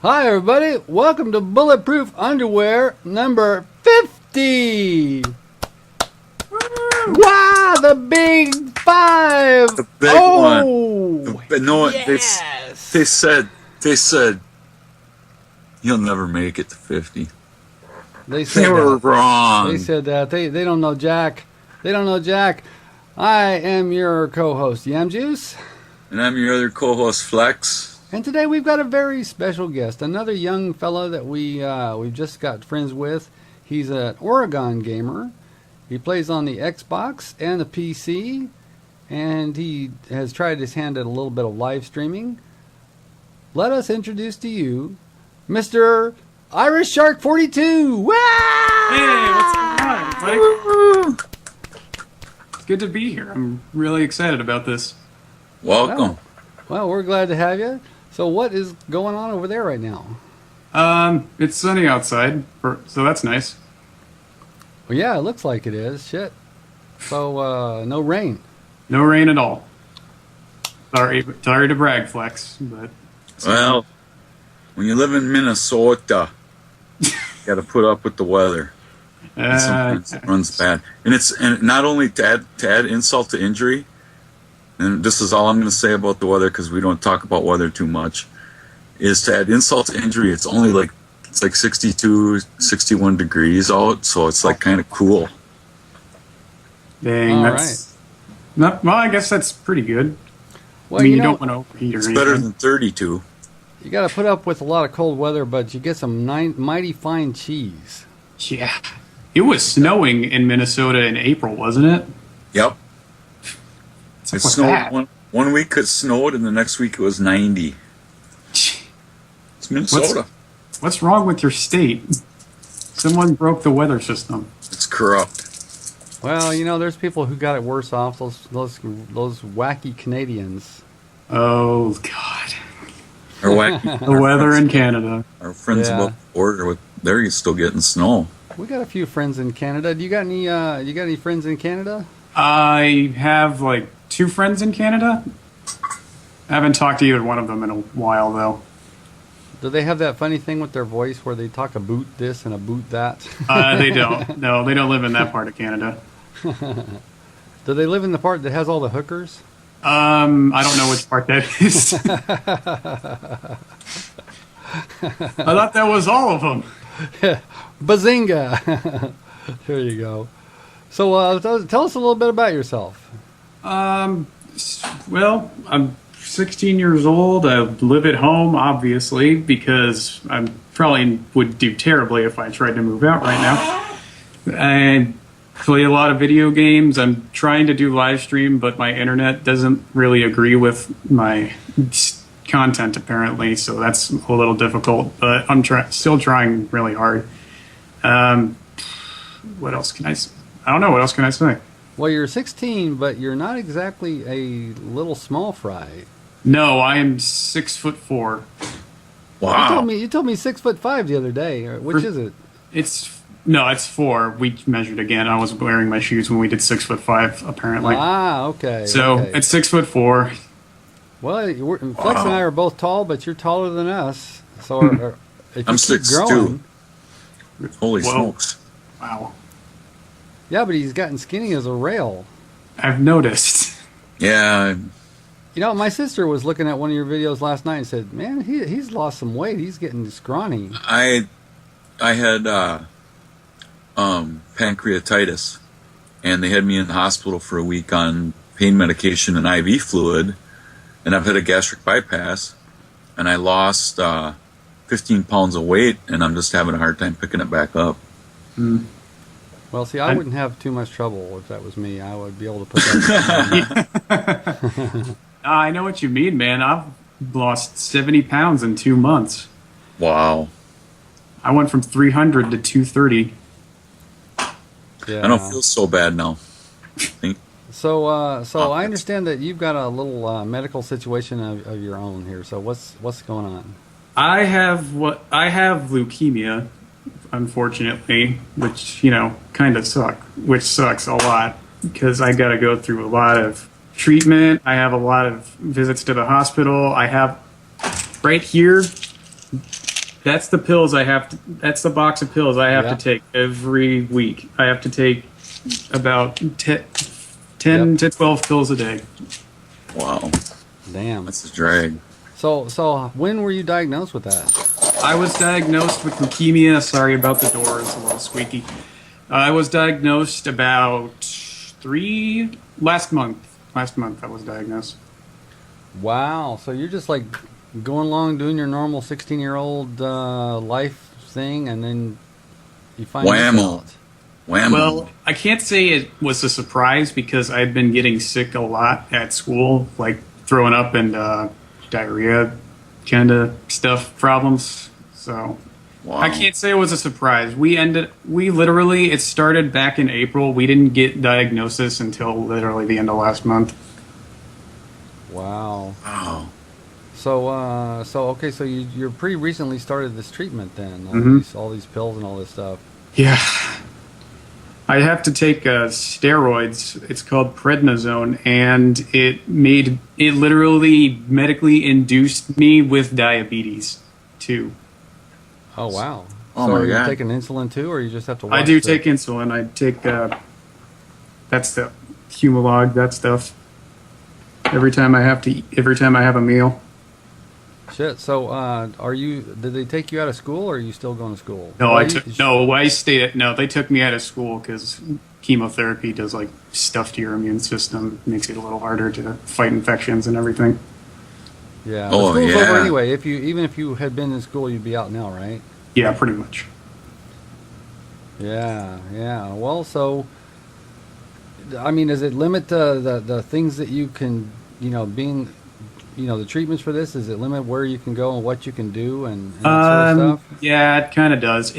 Hi, everybody. Welcome to Bulletproof Underwear number 50. Wow, the big 5. The big one. No, yes. They said, you'll never make it to 50. They were wrong. They said that. They don't know Jack. They don't know Jack. I am your co-host, Yam Juice. And I'm your other co-host, Flex. And today we've got a very special guest, another young fella that we've just got friends with. He's an Oregon gamer. He plays on the Xbox and the PC, and he has tried his hand at a little bit of live streaming. Let us introduce to you Mr. Irish Shark 42. Wow! Hey, what's going on, everybody? It's good to be here. I'm really excited about this. Welcome. Well, we're glad to have you. So what is going on over there right now? It's sunny outside, so that's nice. Well, yeah, it looks like it is. Shit. So, no rain. No rain at all. Sorry to brag, Flex, but... Well, when you live in Minnesota, you got to put up with the weather. And sometimes it runs bad. And not only to add insult to injury, and this is all I'm going to say about the weather because we don't talk about weather too much, is to add insult to injury, it's like 62, 61 degrees out, so it's like kind of cool. Dang, that's... Right. Well, I guess that's pretty good. Well, I mean, you don't want to overheat or anything. It's better than 32. You got to put up with a lot of cold weather, but you get some mighty fine cheese. Yeah. It was snowing in Minnesota in April, wasn't it? Yep. It snowed one week. It snowed, and the next week it was 90. It's Minnesota. What's wrong with your state? Someone broke the weather system. It's corrupt. Well, there's people who got it worse off. Those wacky Canadians. Oh God. Or wacky. The weather in Canada. Our friends above the border, they're still getting snow. We got a few friends in Canada. Do you got any friends in Canada? I have like 2 friends in Canada. I haven't talked to either one of them in a while, though. Do they have that funny thing with their voice where they talk a boot this and a boot that? They don't. No, they don't live in that part of Canada. Do they live in the part that has all the hookers? I don't know which part that is. I thought that was all of them. Bazinga! There you go. So tell us a little bit about yourself. Well, I'm 16 years old. I live at home, obviously, because I probably would do terribly if I tried to move out right now. I play a lot of video games. I'm trying to do live stream, but my internet doesn't really agree with my content, apparently, so that's a little difficult, but I'm still trying really hard. What else can I say? I don't know. What else can I say? Well, you're 16, but you're not exactly a little small fry. No, I am 6'4". Wow. You told me 6'5" the other day. Which is it? It's 4. We measured again. I was wearing my shoes when we did 6'5", apparently. Ah, okay. So okay. It's 6'4". Well, Flex and I are both tall, but you're taller than us. So if you I'm keep growing, 6'2". Holy smokes! Wow. Yeah, but he's gotten skinny as a rail. I've noticed. Yeah. My sister was looking at one of your videos last night and said, "Man, he's lost some weight. He's getting scrawny." I had pancreatitis, and they had me in the hospital for a week on pain medication and IV fluid, and I've had a gastric bypass, and I lost 15 pounds of weight, and I'm just having a hard time picking it back up. Mm. Well, see, I wouldn't have too much trouble if that was me. I would be able to put that. I know what you mean, man. I've lost 70 pounds in 2 months. Wow. I went from 300 to 230. Yeah. I don't feel so bad now. So I understand that you've got a little medical situation of your own here. So what's going on? I have leukemia, unfortunately, which kind of sucks a lot because I got to go through a lot of treatment. I have a lot of visits to the hospital. I have right here That's the pills I have to. That's the box of pills I have to take every week. I have to take about 10 to 12 pills a day. Wow. Damn. That's a drag. So when were you diagnosed with that? I was diagnosed with leukemia. Sorry about the door; it's a little squeaky. I was diagnosed about last month. Last month I was diagnosed. Wow. So you're just like going along doing your normal 16-year-old life thing, and then you find Whammo. Whammo. Well, I can't say it was a surprise because I've been getting sick a lot at school, like throwing up and diarrhea kind of stuff problems. So wow. I can't say it was a surprise. It started back in April. We didn't get diagnosis until literally the end of last month. Wow. Wow. So you're pretty recently started this treatment then, all these pills and all this stuff. Yeah. I have to take steroids. It's called prednisone, and it literally medically induced me with diabetes too. Oh wow! Oh so my are you God. taking insulin too, or you just have to? Watch I do take insulin. I take that's the Humalog, that stuff. Every time I have a meal. Shit. So did they take you out of school, or are you still going to school? No, they took me out of school because chemotherapy does like stuff to your immune system, makes it a little harder to fight infections and everything. Yeah. Oh, School's yeah. over anyway. Even if you had been in school, you'd be out now, right? Yeah, pretty much. Yeah. Well, so I mean, does it limit the things that you can, the treatments for this? Does it limit where you can go and what you can do and that sort of stuff? Yeah, it kind of does.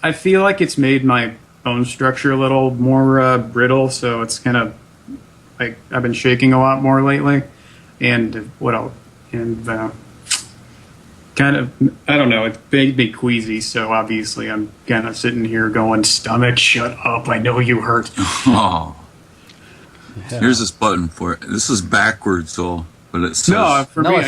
I feel like it's made my bone structure a little more brittle, so it's kind of like I've been shaking a lot more lately. And what else? And kind of, I don't know, it made me queasy, so obviously I'm kind of sitting here going, stomach, shut up, I know you hurt. Oh. Yeah. Here's this button for it. This is backwards, though, but it says.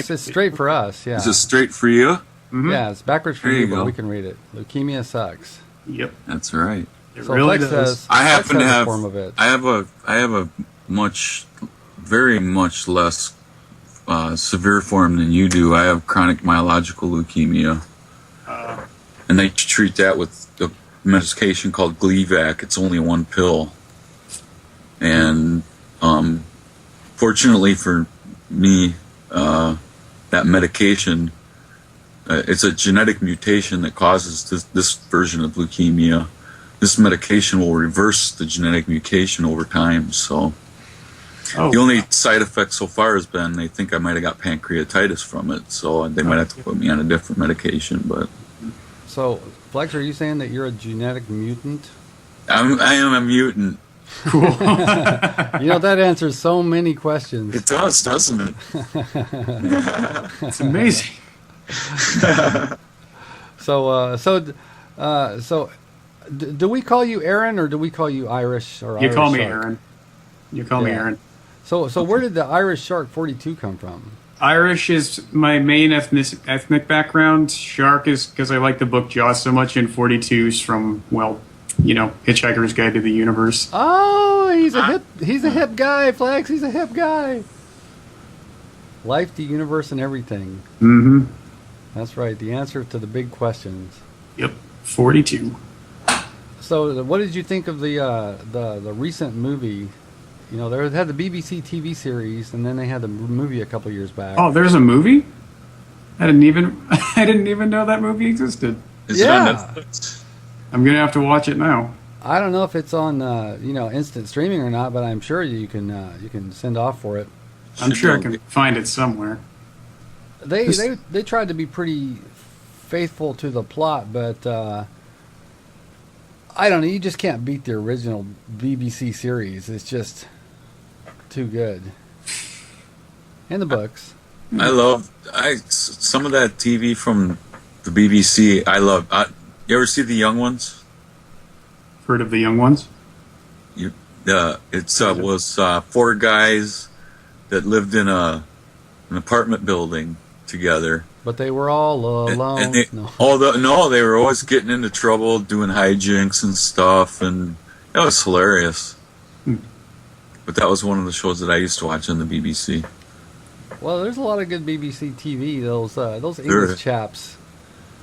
It's straight for us. Yeah. Is it straight for you? Mm-hmm. Yeah, it's backwards for There you, you but go. we can read it. Leukemia sucks. Yep. That's right. It So really Flex does. says, I happen Flex to has a have. form of it. I have a very much less severe form than you do. I have chronic myological leukemia, and they treat that with a medication called Gleevec. It's only one pill, and fortunately for me, that medication, it's a genetic mutation that causes this version of leukemia. This medication will reverse the genetic mutation over time. So the only side effect so far has been they think I might have got pancreatitis from it. So they might have to put me on a different medication. But So, Flex, are you saying that you're a genetic mutant? I am a mutant. Cool. That answers so many questions. It does, doesn't it? It's amazing. Do we call you Aaron or do we call you Irish or You Irish call me Shark? Aaron. You call me Yeah. Aaron. So where did the Irish Shark 42 come from? Irish is my main ethnic background. Shark is because I like the book Jaws so much, and 42's from, Hitchhiker's Guide to the Universe. Oh, he's a hip guy, Flex. He's a hip guy. Life, the universe, and everything. Mm-hmm. That's right. The answer to the big questions. Yep, 42. So, what did you think of the recent movie? They had the BBC TV series, and then they had the movie a couple years back. Oh, there's a movie? I didn't even know that movie existed. Is it on Netflix? I'm gonna have to watch it now. I don't know if it's on instant streaming or not, but I'm sure you can send off for it. I'm sure I can find it somewhere. They tried to be pretty faithful to the plot, but I don't know. You just can't beat the original BBC series. It's just too good. And the books. I love some of that TV from the BBC. I love. You ever see The Young Ones? Heard of The Young Ones? Was four guys that lived in an apartment building, together. But they were all alone. And they, they were always getting into trouble, doing hijinks and stuff, and it was hilarious. But that was one of the shows that I used to watch on the BBC. Well, there's a lot of good BBC TV. Those English chaps.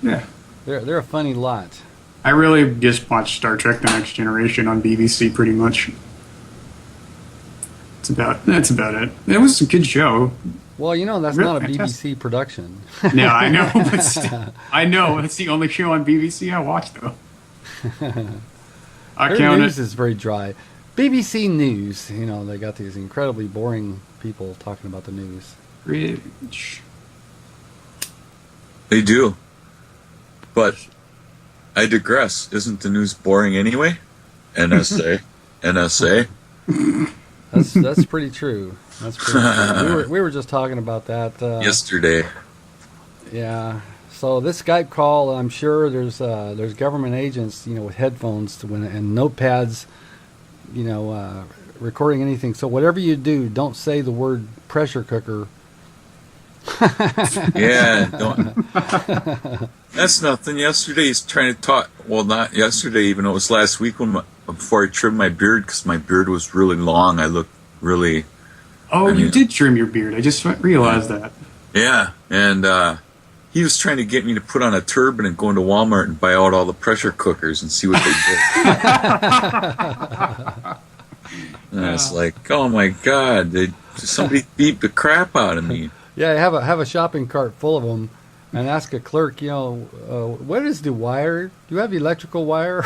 Yeah, they're a funny lot. I really just watched Star Trek: The Next Generation on BBC pretty much. That's about it. It was a good show. Well, you know that's Really not a fantastic. BBC production. Yeah, I know. But still, I know it's the only show on BBC I watch though. I Their count news it. is very dry. BBC News, you know, they got these incredibly boring people talking about the news. Rich. They do. But I digress. Isn't the news boring anyway? NSA. NSA. That's pretty true. That's pretty true. We were just talking about that yesterday. Yeah. So this Skype call, I'm sure there's government agents, you know, with headphones and notepads, you know, recording anything. So whatever you do, don't say the word pressure cooker. Yeah, don't. That's nothing. Yesterday he's trying to talk. Well, not yesterday, even. It was last week before I trimmed my beard, because my beard was really long. I looked really. Oh, you did trim your beard. I just realized that. Yeah, and he was trying to get me to put on a turban and go into Walmart and buy out all the pressure cookers and see what they did. And I was like, oh my God, somebody beat the crap out of me. Yeah, have a shopping cart full of them, and ask a clerk, you know, what is the wire? Do you have electrical wire?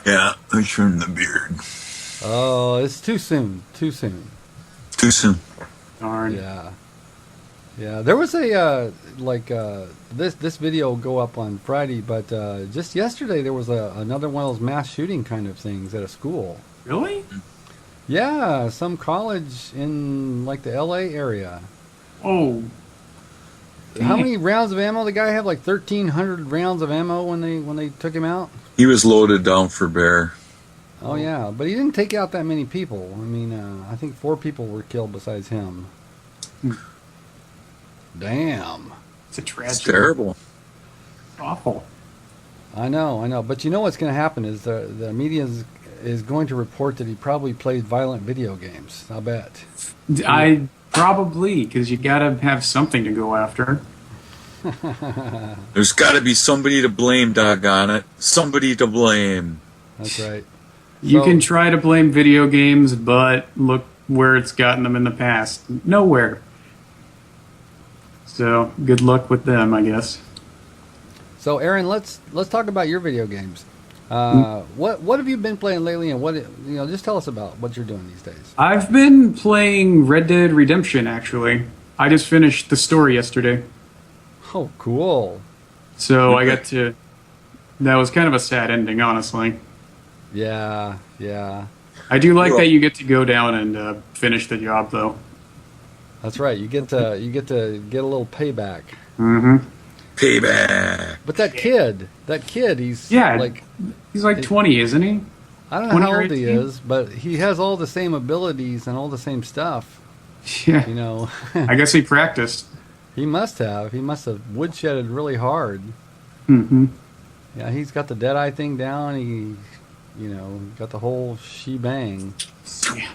Yeah, I trimmed the beard. Oh, it's too soon. Too soon. Too soon. Darn. Yeah. Yeah, there was a this video will go up on Friday, but just yesterday there was another one of those mass shooting kind of things at a school. Really? Yeah, some college in like the LA area. Oh. How many rounds of ammo? The guy had like 1,300 rounds of ammo when they took him out. He was loaded down for bear. Oh yeah, but he didn't take out that many people. I mean, I think 4 people were killed besides him. Damn. It's a tragedy. It's terrible. Awful. I know. But you know what's going to happen is the media is going to report that he probably played violent video games. I'll bet. I probably, because you got to have something to go after. There's got to be somebody to blame, doggone it. Somebody to blame. That's right. You So- can try to blame video games, but look where it's gotten them in the past. Nowhere. So, good luck with them, I guess. So, Aaron, let's talk about your video games. What have you been playing lately, and just tell us about what you're doing these days. I've been playing Red Dead Redemption, actually. I just finished the story yesterday. Oh, cool. So I got to... That was kind of a sad ending, honestly. Yeah. I do like that you get to go down and finish the job, though. That's right. You get to get a little payback. Mm-hmm. Payback. But that kid, he's he's like 20, isn't he? I don't know how old he is, but he has all the same abilities and all the same stuff. Yeah. You know. I guess he practiced. He must have. He must have woodshedded really hard. Mm-hmm. Yeah, he's got the Deadeye thing down. He, got the whole shebang. Yeah.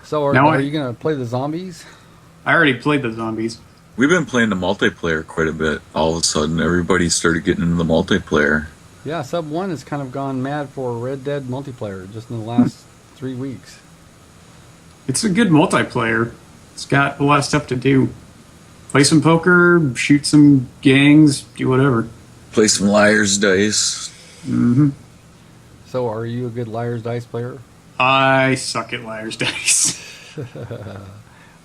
So are you going to play the zombies? I already played the zombies. We've been playing the multiplayer quite a bit. All of a sudden, everybody started getting into the multiplayer. Yeah, Sub 1 has kind of gone mad for Red Dead multiplayer just in the last 3 weeks. It's a good multiplayer. It's got a lot of stuff to do. Play some poker, shoot some gangs, do whatever. Play some liar's dice. Mm-hmm. So are you a good Liar's Dice player? I suck at liar's dice.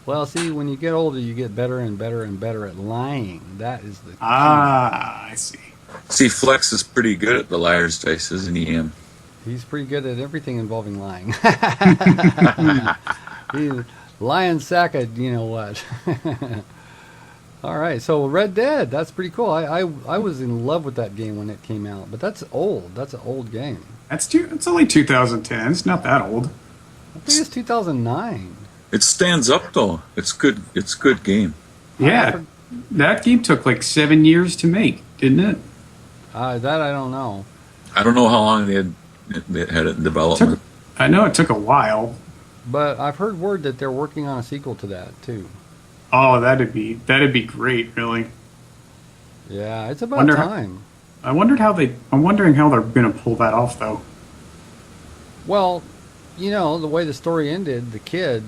Well, see, when you get older, you get better and better and better at lying. That is the key. I see. See, Flex is pretty good at the liar's dice, isn't he, Ian? He's pretty good at everything involving lying. He's lying sack at you know what. All right, so Red Dead, that's pretty cool. I was in love with that game when it came out, but that's old. That's an old game. It's only 2010. It's not that old. I think it's 2009. It stands up though. It's good. It's a good game. Yeah, that game took like 7 years to make, didn't it? That I don't know. I don't know how long they had it in development. I know it took a while. But I've heard word that they're working on a sequel to that too. Oh, that'd be great, really. Yeah, it's about time. I'm wondering how they're going to pull that off, though. Well, the way the story ended, the kid.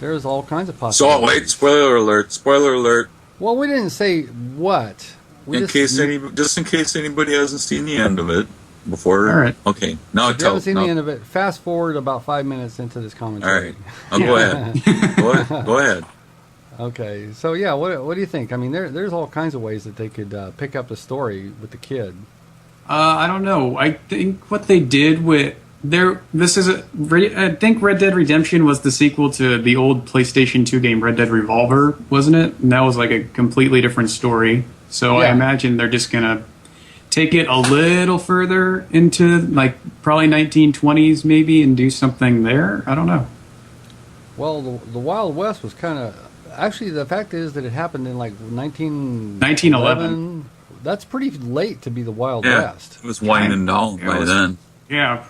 There's all kinds of possibilities. So wait, spoiler alert! Spoiler alert! Well, we didn't say what. Just in case anybody hasn't seen the end of it before. All right. Okay. Now if you haven't seen the end of it, fast forward about 5 minutes into this commentary. All right. I'll go ahead. Go ahead. Okay. So yeah, what do you think? I mean, there's all kinds of ways that they could pick up the story with the kid. I don't know. I think what they did with I think Red Dead Redemption was the sequel to the old PlayStation 2 game Red Dead Revolver, wasn't it? And that was like a completely different story. So yeah. I imagine they're just gonna take it a little further into like probably 1920s maybe and do something there. I don't know. Well, the Wild West was kind of actually the fact is that it happened in like 1911. That's pretty late to be the Wild Yeah, West. it was winding down by then. Yeah,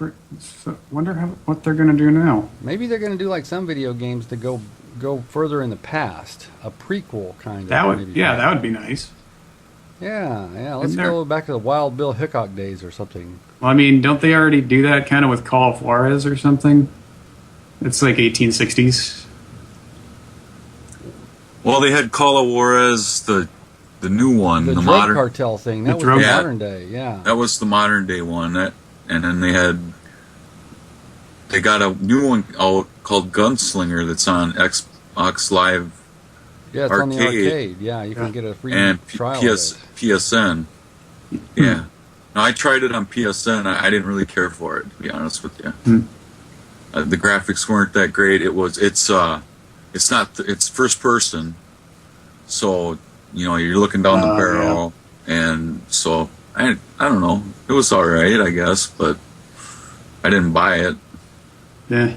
wonder what they're gonna do now. Maybe they're gonna do like some video games to go further in the past, a prequel kind of. That would that would be nice. Yeah. Let's go back to the Wild Bill Hickok days or something. Well, I mean, don't they already do that kind of with Call of Juarez or something? It's like 1860s. Well, they had Call of Juarez, the new one, the drug modern cartel thing. That was the modern day. Yeah, that was the modern day one. And then they got a new one called Gunslinger that's on Xbox Live. Yeah, it's on the arcade. Yeah, you can get a free trial of it. PSN. Yeah. No, I tried it on PSN. I didn't really care for it, to be honest with you. The graphics weren't that great. It's first person, so you're looking down the barrel, and so I don't know. It was all right, I guess, but I didn't buy it. Yeah.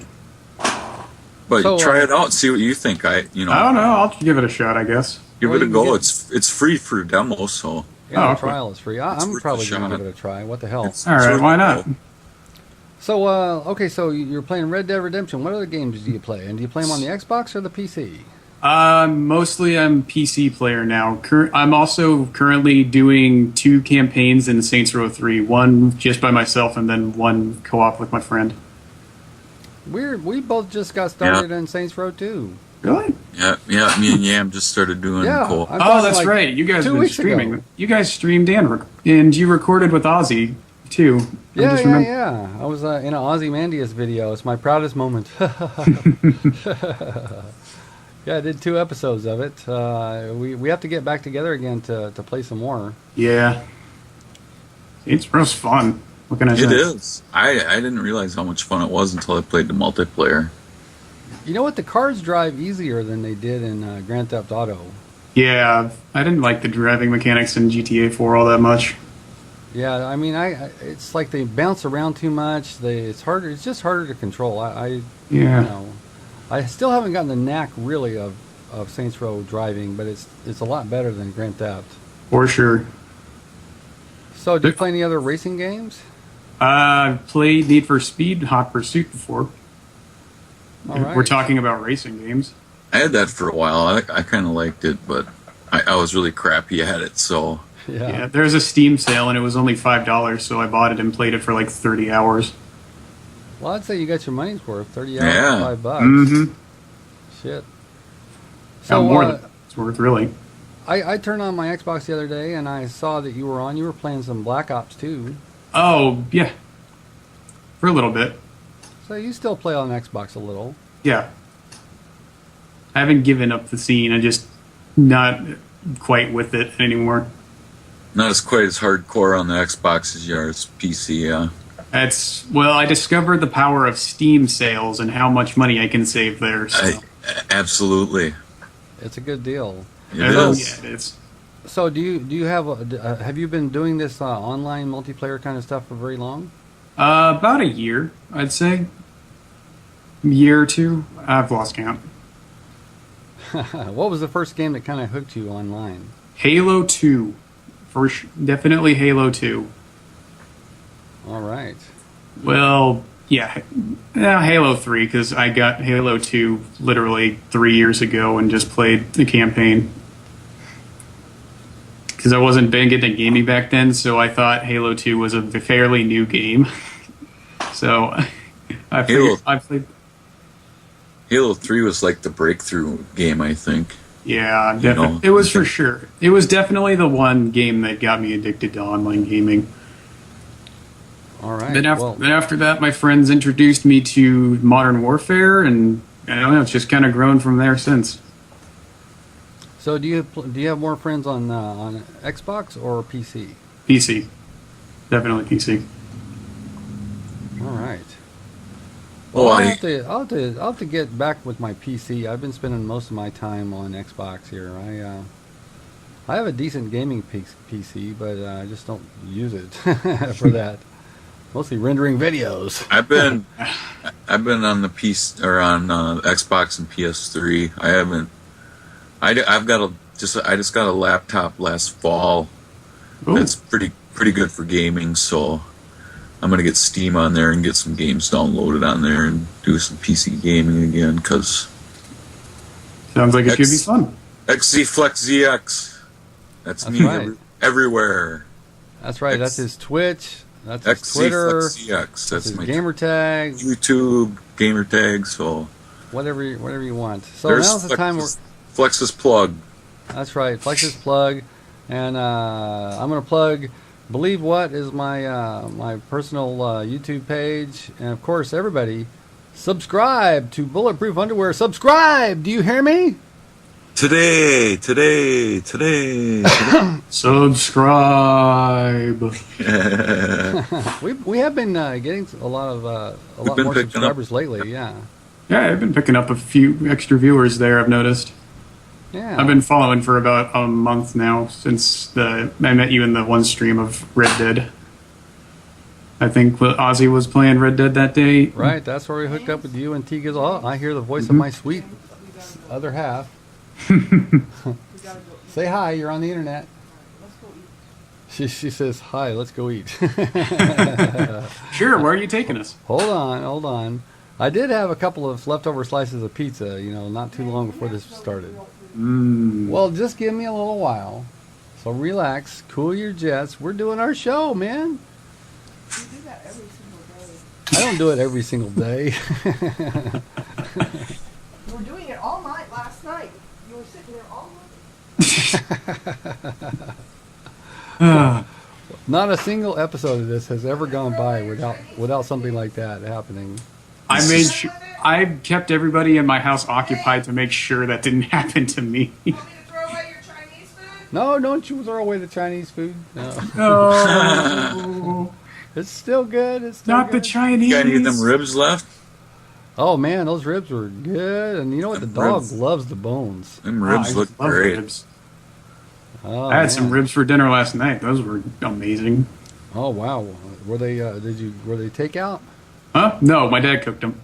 But try it out and see what you think. I don't know. I'll give it a shot, I guess. Give it a go. It's free for demo, so. Yeah, the trial is free. I'm probably going to give it a try. What the hell? All right, why not? So, okay, so you're playing Red Dead Redemption. What other games do you play? And do you play them on the Xbox or the PC? Mostly I'm PC player now. I'm also currently doing 2 campaigns in Saints Row 3. One just by myself and then one co-op with my friend. Weird. We both just got started in Saints Row 2. Really? Yeah. Me and Yam just started doing co-op. Oh, that's right. You guys have been streaming. Ago. You guys streamed and you recorded with Ozzy too. Yeah. I was in an Ozymandias video. It's my proudest moment. Yeah, I did 2 episodes of it. We have to get back together again to play some more. Yeah. It's real fun. It is. I didn't realize how much fun it was until I played the multiplayer. You know what? The cars drive easier than they did in Grand Theft Auto. Yeah, I didn't like the driving mechanics in GTA 4 all that much. Yeah, I mean, it's like they bounce around too much. It's harder. It's just harder to control. I still haven't gotten the knack really of Saints Row driving, but it's a lot better than Grand Theft. For sure. So, do you play any other racing games? I've played Need for Speed Hot Pursuit before. All right. We're talking about racing games. I had that for a while. I kind of liked it, but I was really crappy at it, so... Yeah, there's a Steam sale, and it was only $5, so I bought it and played it for like 30 hours. Well, I'd say you got your money's worth. 30 hours, $5. Mm-hmm. Shit. So, more than it's worth, really. I turned on my Xbox the other day, and I saw that you were playing some Black Ops 2. Oh, yeah. For a little bit. So you still play on Xbox a little. Yeah. I haven't given up the scene. I'm just not quite with it anymore. Not as quite as hardcore on the Xbox as you are as PC, yeah. I discovered the power of Steam sales and how much money I can save there. So. Absolutely. It's a good deal. It is. Yeah, it is. So do you have you been doing this online multiplayer kind of stuff for very long? About a year, I'd say. year or two. I've lost count. What was the first game that kind of hooked you online? Halo 2. Definitely Halo 2. All right. Well, yeah, Halo 3, because I got Halo 2 literally 3 years ago and just played the campaign. Because I wasn't big into gaming back then, so I thought Halo 2 was a fairly new game. So I played. Halo 3 was like the breakthrough game, I think. Yeah, definitely. It was for sure. It was definitely the one game that got me addicted to online gaming. All right. Then after that, my friends introduced me to Modern Warfare, and I don't know, it's just kind of grown from there since. So do you have more friends on Xbox or PC? PC. Definitely PC. All right. Oh, I'll have to get back with my PC. I've been spending most of my time on Xbox here. I have a decent gaming PC, but I just don't use it for that. Mostly rendering videos. I've been on the PC or on Xbox and PS3. I haven't. I just got a laptop last fall. Ooh. That's pretty good for gaming. So I'm gonna get Steam on there and get some games downloaded on there and do some PC gaming again. Cause sounds like it should be fun. XZ Flex ZX. That's me right. Everywhere. That's right. That's his Twitch. That's his Twitter. XZ That's his my gamer tag. YouTube gamer tag. So whatever you want. So there's now's the time. Flex's plug. That's right. Flex's plug, and I'm gonna plug. Believe What is my personal YouTube page, and of course everybody subscribe to Bulletproof Underwear. Subscribe. Do you hear me? Today. Subscribe. we have been getting a lot more subscribers lately. Yeah. Yeah, I've been picking up a few extra viewers there, I've noticed. Yeah. I've been following for about a month now since I met you in the one stream of Red Dead. I think Ozzy was playing Red Dead that day. Right, that's where we hooked up with you and T. Oh, I hear the voice of my sweet other half. Say hi, you're on the internet. She says, hi, let's go eat. Sure, where are you taking us? Hold on. I did have a couple of leftover slices of pizza, not too long before this started. Well, just give me a little while. So relax, cool your jets. We're doing our show, man. You do that every single day. I don't do it every single day. You were doing it all night last night. You were sitting there all night. Not a single episode of this has ever gone by without something like that happening. I kept everybody in my house occupied to make sure that didn't happen to me. You want me to throw away your Chinese food? No, don't you throw away the Chinese food. No. No. It's still good. It's still Not good. the Chinese. Got any of them ribs left? Oh man, those ribs were good. And you know what? The dog loves the bones. Them ribs I look love great. ribs. Oh, I had some man. ribs for dinner last night. Those were amazing. Oh wow, were they? Were they takeout? Huh? No, my dad cooked them.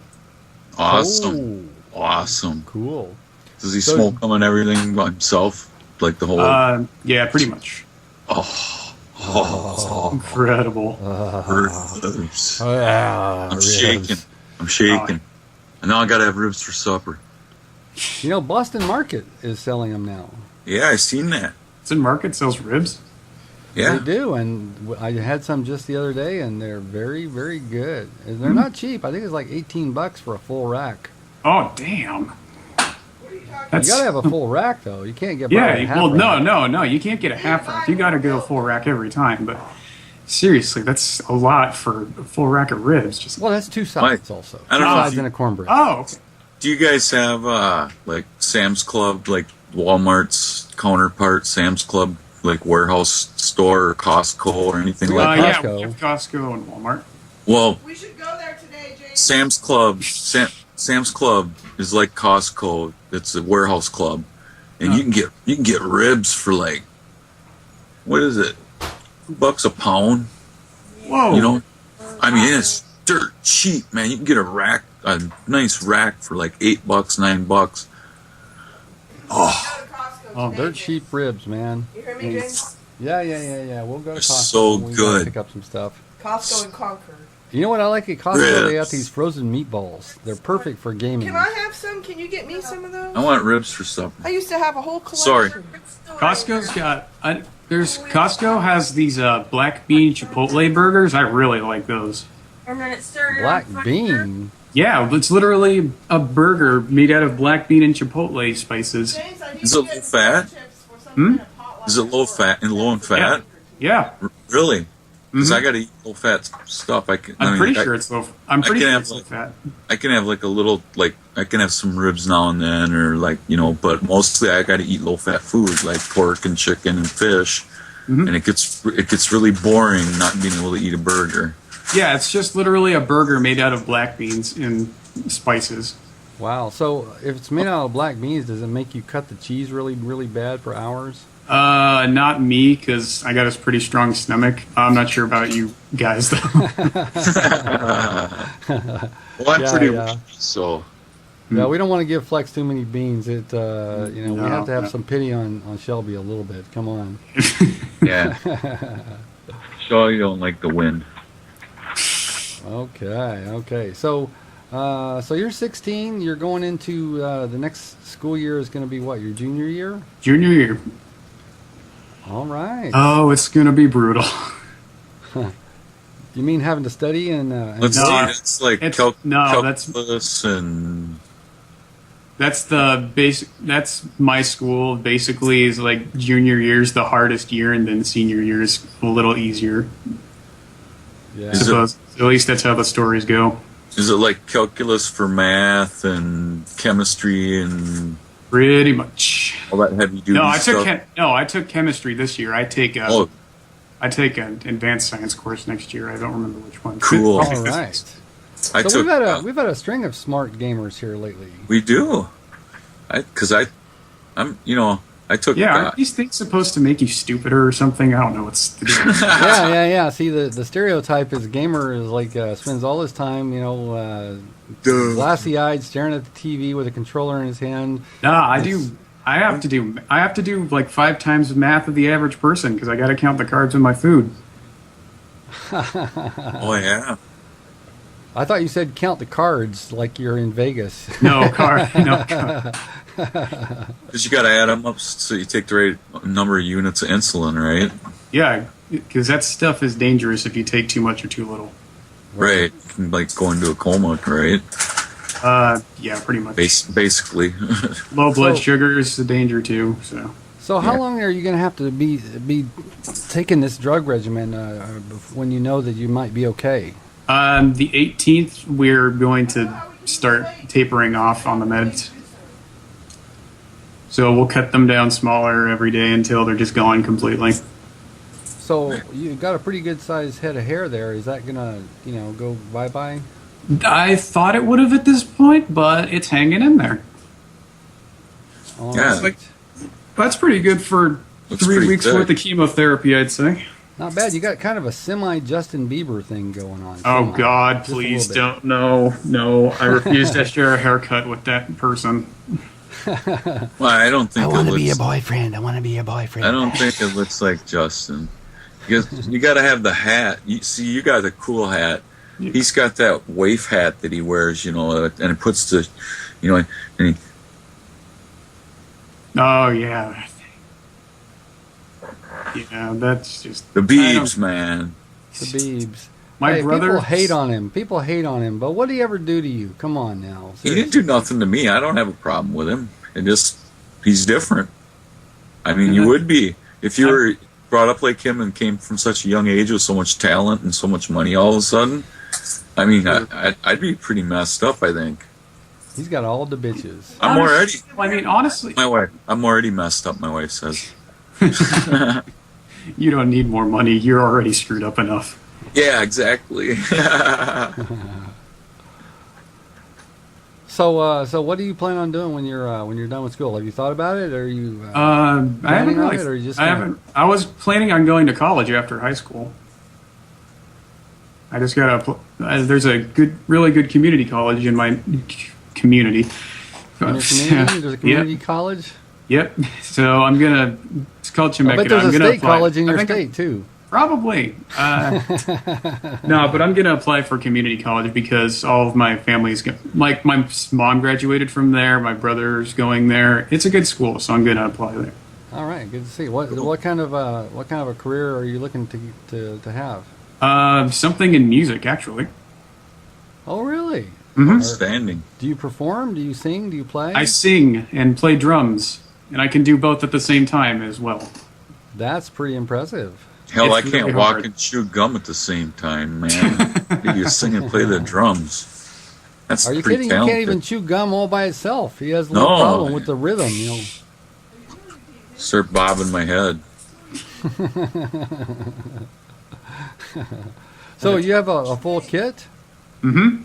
Awesome. Oh, Awesome. cool. Does he smoke them and everything by himself? Like the whole... Yeah, pretty much. Incredible. ribs. I'm I'm shaking. And now I gotta have ribs for supper. Boston Market is selling them now. Yeah, I seen that. It's in Market, sells ribs. Yeah. They do, and I had some just the other day, and they're very, very good. And they're not cheap. I think it's like $18 for a full rack. Oh, damn. You gotta have a full rack, though. You can't get by with a Yeah, half well, rack. no. You can't get a half rack. You gotta go full rack every time. But seriously, that's a lot for a full rack of ribs. Just Well, that's two sides also. I Two don't know sides if and a cornbread. Oh, okay. Do you guys have like Sam's Club, like Walmart's counterpart, Sam's Club, like warehouse store or Costco or anything like that? Yeah, Costco. we have Costco and Walmart. Well, We should go there today, James. Sam's Club is like Costco. It's a warehouse club, and you can get ribs for like, what is it, $2 a pound? Whoa. I mean dirt cheap, man. You can get a nice rack for like $8, $9. Oh, dirt cheap ribs, man. You hear me, James? Yeah. We'll go to They're Costco. so We gotta good. Pick up some stuff. Costco and Concord. You know what I like at Costco? They got Ribs. these frozen meatballs. They're perfect for gaming. Can I have some? Can you get me some of those? I want ribs for supper. I used to have a whole collection. Sorry. Costco's got Costco has these black bean chipotle burgers. I really like those. And then it's stirred Black around bean. Yeah, it's literally a burger made out of black bean and chipotle spices. James, I need Is to it get low fat? chips for some Hmm? kind of potluck. Is it low in fat? Yeah, Really? Because Mhm. I gotta eat low fat stuff. I'm pretty sure it's low. I'm pretty can sure have, it's low fat. I can have like a little, like I can have some ribs now and then, or like but mostly I gotta eat low fat food like pork and chicken and fish, Mhm. and it gets really boring not being able to eat a burger. Yeah, it's just literally a burger made out of black beans and spices. Wow. So if it's made out of black beans, does it make you cut the cheese really, really bad for hours? Not me, because I got a pretty strong stomach. I'm not sure about you guys though. Well, I'm Yeah, pretty yeah. weak, so Yeah, we don't want to give Flex too many beans. We have to have No. some pity on Shelby a little bit. Come on. yeah. So you don't like the wind. Okay. So you're 16. You're going into the next school year is going to be what? Your junior year? Junior year. All right. Oh, it's gonna be brutal. You mean having to study and Let's No, see. I- It's like it's- that's calculus and the basic. That's my school. Basically, is like junior year's the hardest year, and then senior year is a little easier. yeah. Is it- Suppose. At least that's how the stories go. is it like calculus for math and chemistry and Pretty much. all that heavy duty No, I took stuff? I took chemistry this year. I take Oh, I take an advanced science course next year. I don't remember which one. Cool. All right. I So took. we've had a string of smart gamers here lately. We do. I took. Yeah, aren't these things supposed to make you stupider or something? I don't know what's the deal. Yeah. See, the stereotype is gamer is like spends all his time, glassy-eyed, staring at the TV with a controller in his hand. Nah, I do. I have to do like 5 times the math of the average person because I got to count the cards in my food. Oh yeah. I thought you said count the cards like you're in Vegas. No card. No card. Because you got to add them up so you take the right number of units of insulin, right? Yeah, because that stuff is dangerous if you take too much or too little. Right. You can like go into a coma, right? Yeah, pretty much. Basically. Low blood So- sugar is a danger too. So how Yeah. long are you going to have to be taking this drug regimen when you know that you might be okay? The 18th, we're going to start tapering off on the meds. So we'll cut them down smaller every day until they're just gone completely. So you've got a pretty good sized head of hair there. Is that going to, go bye-bye? I thought it would have at this point, but it's hanging in there. All Yeah. right. That's pretty good for Looks 3 pretty weeks thick. worth of chemotherapy, I'd say. Not bad. You got kind of a semi-Justin Bieber thing going on. Oh Semi. God, Just a please little don't. No. I refuse to share a haircut with that person. Well, I don't think boyfriend. I want to be your boyfriend. I don't think it looks like Justin. Because you got to have the hat. You got the cool hat. He's got that waif hat that he wears, and it puts the, and he, Oh yeah. Yeah, that's just the I Beebs, don't- man. The Biebs. My Hey, brother People hate on him. People hate on him. But what did he ever do to you? Come on now. He didn't do nothing to me. I don't have a problem with him. He's different. I mean, you would be if you were brought up like him and came from such a young age with so much talent and so much money all of a sudden. I mean, I'd be pretty messed up, I think. He's got all the bitches. honestly, My wife. I'm already messed up, my wife says. you don't need more money. You're already screwed up enough. Yeah, exactly. So what do you plan on doing when you're done with school? Have you thought about it, or are you? I haven't planning on really. it, or you just I gonna- haven't. I was planning on going to college after high school. I just got to. There's a really good community college in my community. In your community? There's a community college? Yep. So I'm gonna. It's called Chemeketa. I bet there's I'm a gonna state apply. college in your state too. Probably. No, but I'm going to apply for community college because all of my family's like my mom graduated from there. My brother's going there. It's a good school, so I'm going to apply there. All right, good to see. What kind of a career are you looking to have? Something in music, actually. Oh, really? Mm-hmm. Outstanding. Do you perform? Do you sing? Do you play? I sing and play drums, and I can do both at the same time as well. That's pretty impressive. Hell, I It's can't really walk hard. and chew gum at the same time, man. You sing and play the drums. That's Are you pretty kidding? talented. You can't even chew gum all by itself. He has a little No. problem with the rhythm, you know. Start bobbing my head. So you have a full kit? Mm-hmm.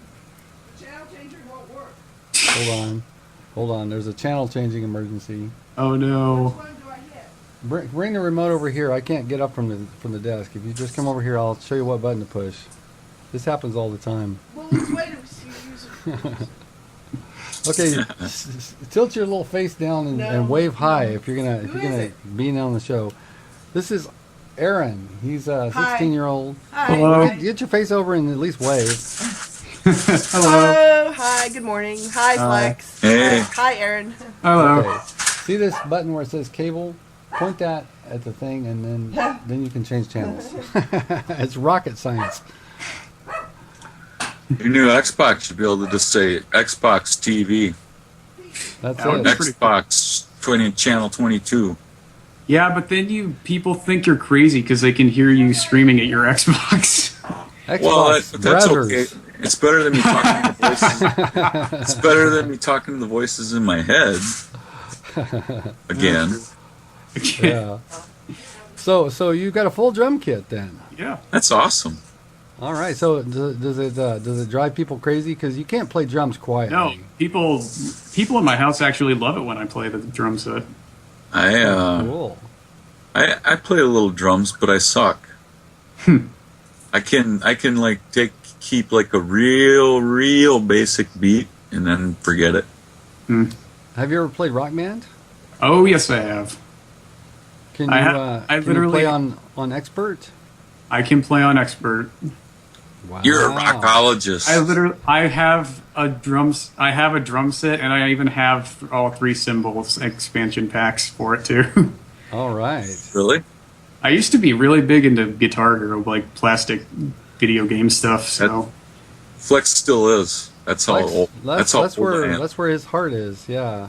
Channel changer won't work. Hold on. There's a channel changing emergency. Oh no. Which one do I hit? Bring the remote over here. I can't get up from the desk. If you just come over here, I'll show you what button to push. This happens all the time. Well, let's wait and see you use it. Okay, tilt your little face down and, No. and wave hi if you're gonna Who is it? be on the show. This is Aaron. He's a Hi. 16-year-old. Hi. Hello. Get your face over and at least wave. Hello. Hi. Good morning. Hi, Flex. Hey. Hi, Aaron. Hello. Okay. See this button where it says cable? Point that at the thing, and then you can change channels. It's rocket science. Your new Xbox should be able to just say Xbox TV, That's That would it. be pretty Xbox 20 channel 22. Yeah, but then people think you're crazy because they can hear you screaming at your Xbox. Xbox Well, that's brothers. okay. It's better than me talking to the voices. It's better than me talking to the voices in my head. Again, Yeah. So you got a full drum kit then. Yeah. that's awesome. All right. So does it drive people crazy? Because you can't play drums quietly. No, people in my house actually love it when I play the drum set. Cool. I play a little drums, but I suck. I can like keep like a real basic beat and then forget it. Have you ever played Rock Band? Oh yes, I have. Can you, I have- I can you literally- play on expert? I can play on expert. Wow. You're a rockologist. I have a drum set, and I even have all 3 cymbals expansion packs for it too. All right. Really? I used to be really big into Guitar Hero, like plastic video game stuff. So Flex still is. That's how Flex- old. That's how old I am. that's where his heart is. Yeah.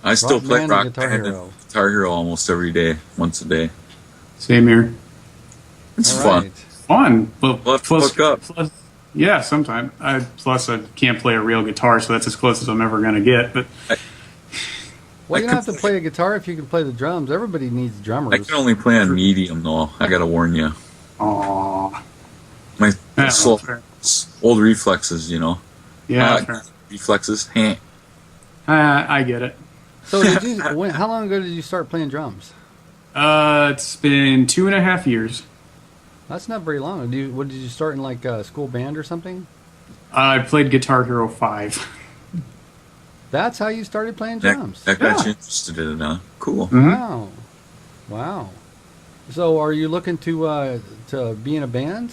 I still Rock play Band Rock and Guitar Band Hero. and Guitar Hero almost every day, once a day. same here. It's All fun. right. Fun, but We'll have to hook up. yeah, sometime. Plus, I can't play a real guitar, so that's as close as I'm ever going to get. But Well, you I don't have could to play a guitar if you can play the drums. Everybody needs I drummers. can only play on medium though. I gotta warn you. aw, My yeah, slow, fair. old reflexes, you know. Yeah, Uh, fair. reflexes. Heh. I get it. So how long ago did you start playing drums? It's been 2.5 years. That's not very long. Did you start in like a school band or something? I played Guitar Hero 5. That's how you started playing drums. That got Yeah. you interested in it, huh? Cool. Wow. Wow. So are you looking to be in a band?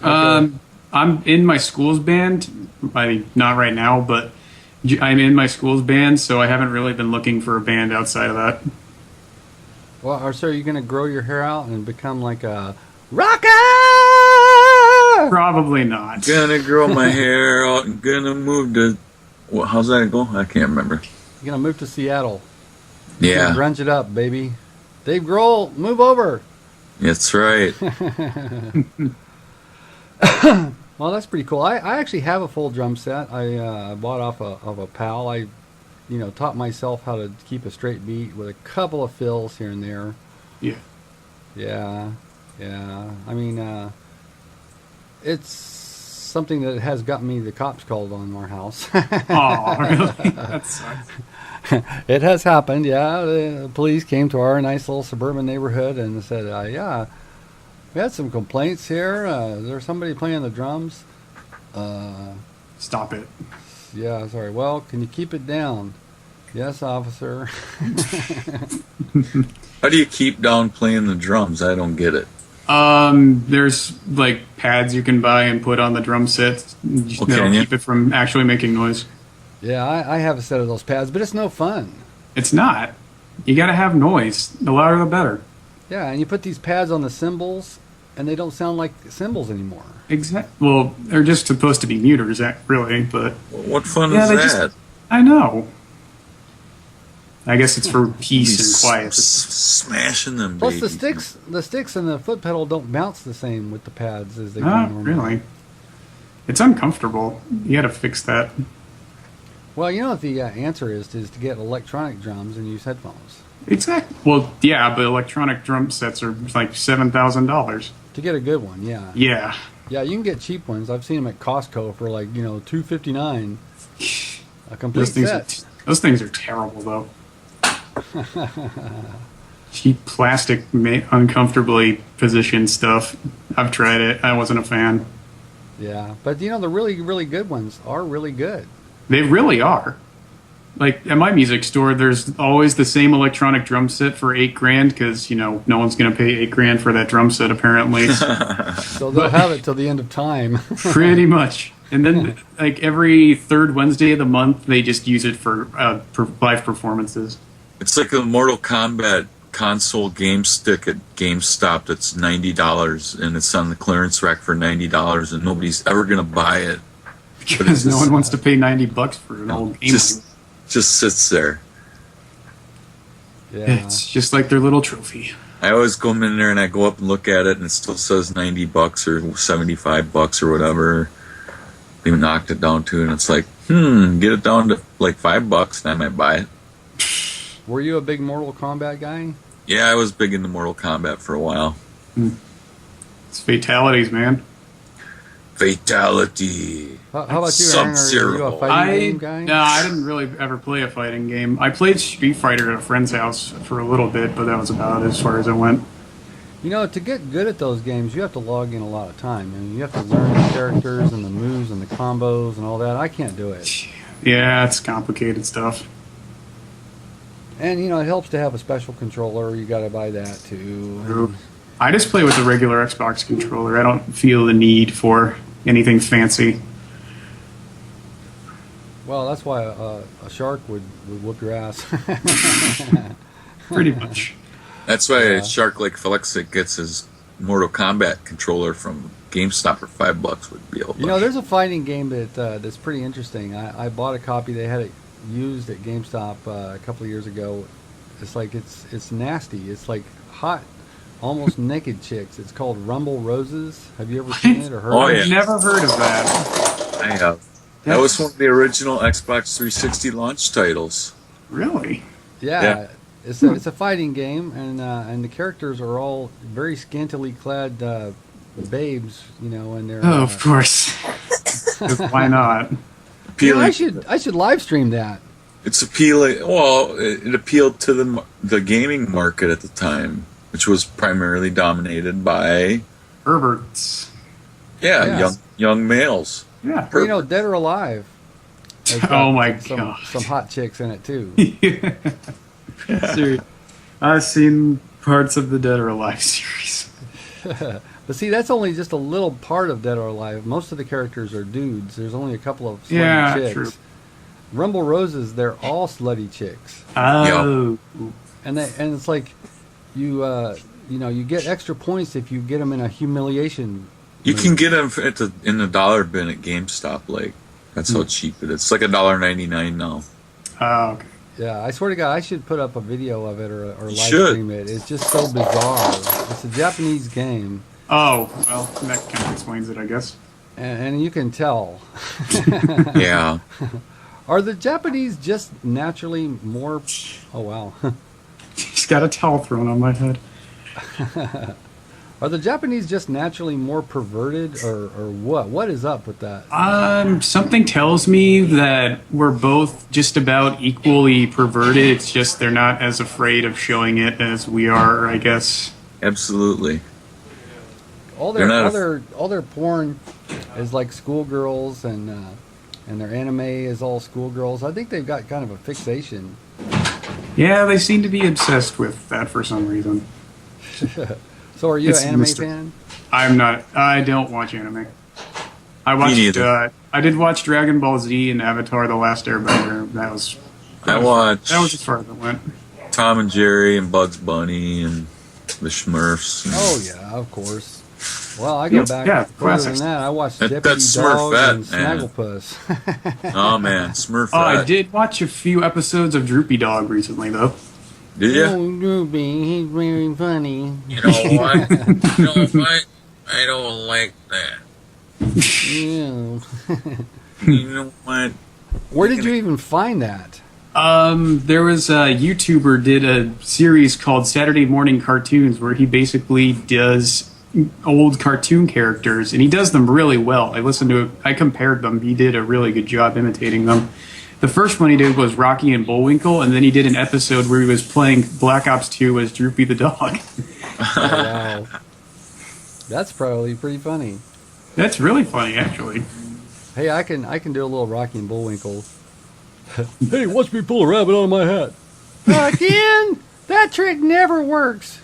I'm in my school's band. Not right now, but I'm in my school's band, so I haven't really been looking for a band outside of that. Well, or so are you going to grow your hair out and become like a rocker? Probably not. Gonna grow my hair out and gonna move to. Well, how's that go? I can't remember. You're going to move to Seattle. Yeah, Grunge it up, baby. Dave Grohl, move over. that's right. Well, that's pretty cool. I actually have a full drum set. I bought off of a pal. I, taught myself how to keep a straight beat with a couple of fills here and there. Yeah. Yeah. I mean, it's something that has gotten me the cops called on our house. Oh, really? That sucks. It has happened, yeah. The police came to our nice little suburban neighborhood and said, yeah, We had some complaints here. Is there somebody playing the drums? Stop it. Yeah, sorry. Well, can you keep it down? Yes, officer. How do you keep down playing the drums? I don't get it. There's like pads you can buy and put on the drum set. That'll keep it from actually making noise. Yeah, I have a set of those pads, but it's no fun. It's not. You gotta have noise. The louder the better. Yeah, and you put these pads on the cymbals, and they don't sound like cymbals anymore. Exactly. Well, they're just supposed to be muters, really. But What fun is that? I know. I guess it's for peace and quiet. Smashing them. Plus, babies. the sticks and the foot pedal don't bounce the same with the pads as they do normally. Really. It's uncomfortable. You gotta fix that. Well, you know what the answer is to get electronic drums and use headphones. Exactly. Well, yeah, but electronic drum sets are like $7,000. To get a good one, yeah. Yeah. Yeah, you can get cheap ones. I've seen them at Costco for like, $259. A complete set. Those things are terrible, though. Cheap plastic, uncomfortably positioned stuff. I've tried it. I wasn't a fan. Yeah, but the really, really good ones are really good. They really are. Like at my music store, there's always the same electronic drum set for $8,000 because no one's gonna pay $8,000 for that drum set apparently. So they'll have it till the end of time. Pretty much. And then like every third Wednesday of the month, they just use it for live performances. It's like a Mortal Kombat console game stick at GameStop that's $90 and it's on the clearance rack for $90 and nobody's ever gonna buy it because no one wants to pay $90 for an old game. Just sits there. Yeah. It's just like their little trophy. I always go in there and I go up and look at it and it still says $90 or $75 or whatever. They knocked it down to, and it's like, get it down to like $5 and I might buy it. Were you a big Mortal Kombat guy? Yeah, I was big into Mortal Kombat for a while. It's fatalities, man. Fatality. How about you, Aaron? Are you a fighting game guy? No, I didn't really ever play a fighting game. I played Street Fighter at a friend's house for a little bit, but that was about as far as I went. To get good at those games, you have to log in a lot of time. I mean, you have to learn the characters and the moves and the combos and all that. I can't do it. Yeah, it's complicated stuff. And, it helps to have a special controller. You got to buy that, too. I just play with the regular Xbox controller. I don't feel the need for anything fancy. Well, that's why a shark would whoop your ass. Pretty much. That's why Shark Lake Flexic gets his Mortal Kombat controller from GameStop for $5 would be able to. There's a fighting game that's pretty interesting. I bought a copy. They had it used at GameStop a couple of years ago. It's like it's nasty. It's like hot, almost naked chicks. It's called Rumble Roses. Have you ever seen it or heard of it? I've never heard of that. I have. That was one of the original Xbox 360 launch titles. Really? Yeah. It's a fighting game, and the characters are all very scantily clad babes, and they're. Oh, of course. Why not? I should live stream that. It's appealing. Well, it appealed to the gaming market at the time, which was primarily dominated by Perverts. young males. Yeah. Dead or Alive. Oh my god. Some hot chicks in it too. Seriously. I've seen parts of the Dead or Alive series. But see, that's only just a little part of Dead or Alive. Most of the characters are dudes. There's only a couple of slutty chicks. True. Rumble Roses, they're all slutty chicks. Oh. And it's like you get extra points if you get them in a humiliation. You can get them in the dollar bin at GameStop. Like that's how cheap it is. It's like $1.99 now. Oh, okay. Yeah, I swear to God, I should put up a video of it or live stream it. It's just so bizarre. It's a Japanese game. Oh, well, that kind of explains it, I guess. And you can tell. Yeah. Are the Japanese just naturally more... Oh, wow. Just got a towel thrown on my head. Are the Japanese just naturally more perverted, or what? What is up with that? Something tells me that we're both just about equally perverted. It's just they're not as afraid of showing it as we are, I guess. Absolutely. all their porn is like schoolgirls, and their anime is all schoolgirls. I think they've got kind of a fixation. Yeah, they seem to be obsessed with that for some reason. So, are you an anime fan? I'm not. I don't watch anime. I watched. I did watch Dragon Ball Z and Avatar: The Last Airbender. That was as far as it went. Tom and Jerry and Bugs Bunny and the Smurfs. Oh yeah, of course. Well, I go back further than that. I watched Deputy Dog and Snagglepuss. Oh man, Smurfette. Oh, I did watch a few episodes of Droopy Dog recently, though. Did you? Oh, Droopy, he's very funny. You know what? You know what? I don't like that. Yeah. You know what? Where did you even find that? There was a YouTuber did a series called Saturday Morning Cartoons where he basically does old cartoon characters, and he does them really well. I compared them. He did a really good job imitating them. The first one he did was Rocky and Bullwinkle, and then he did an episode where he was playing Black Ops 2 as Droopy the dog. Oh, wow. That's probably pretty funny. That's really funny, actually. Hey, I can do a little Rocky and Bullwinkle. Hey, watch me pull a rabbit out of my hat. Again? That trick never works.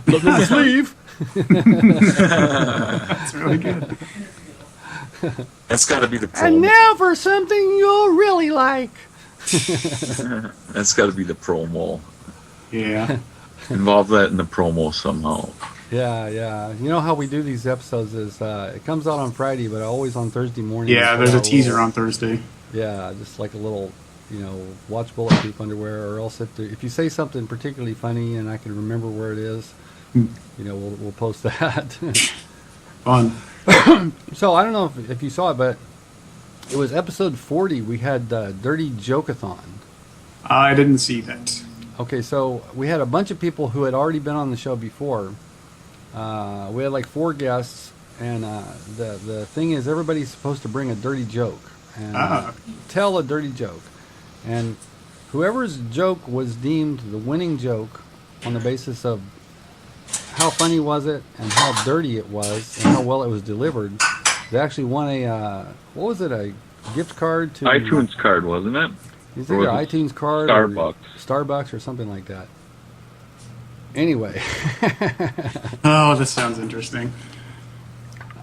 Look at my sleeve. That's really good. That's got to be the promo. And now for something you'll really like. That's got to be the promo. Yeah. Involve that in the promo somehow. Yeah. You know how we do these episodes is it comes out on Friday, but always on Thursday morning. Yeah, there's a teaser on Thursday. Yeah, just like a little, watch Bulletproof Underwear, or else if you say something particularly funny and I can remember where it is, we'll post that. Fun. So I don't know if you saw it, but it was episode 40. We had Dirty Joke-a-thon. I didn't see that. Okay, so we had a bunch of people who had already been on the show before. We had like 4 guests, and the thing is, everybody's supposed to bring a dirty joke and tell a dirty joke. And whoever's joke was deemed the winning joke on the basis of how funny was it and how dirty it was and how well it was delivered, they actually won a gift card to iTunes card, wasn't it? It's either iTunes card Starbucks or something like that. Anyway. Oh, this sounds interesting.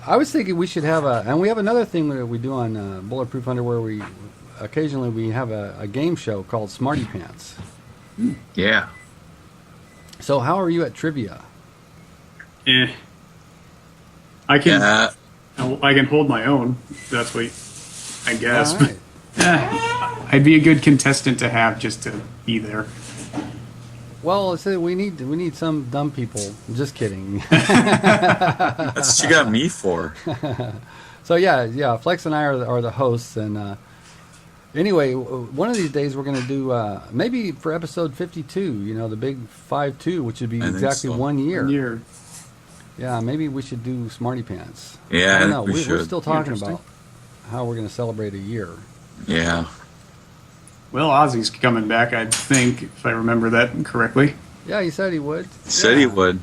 I was thinking we should have and we have another thing that we do on Bulletproof Underwear. We occasionally have a game show called Smarty Pants. Yeah. So how are you at trivia? I can hold my own. That's what I guess. All right. I'd be a good contestant to have just to be there. Well, we need some dumb people. Just kidding. That's what you got me for. So yeah. Flex and I are the hosts, and anyway, one of these days we're going to do maybe for episode 52. The big 5-2, which would be exactly 1 year. 1 year. Yeah, maybe we should do Smarty Pants. Yeah, I don't know. we should. We're still talking about how we're going to celebrate a year. Yeah. Well, Ozzy's coming back, I think, if I remember that correctly. Yeah, he said he would. He would.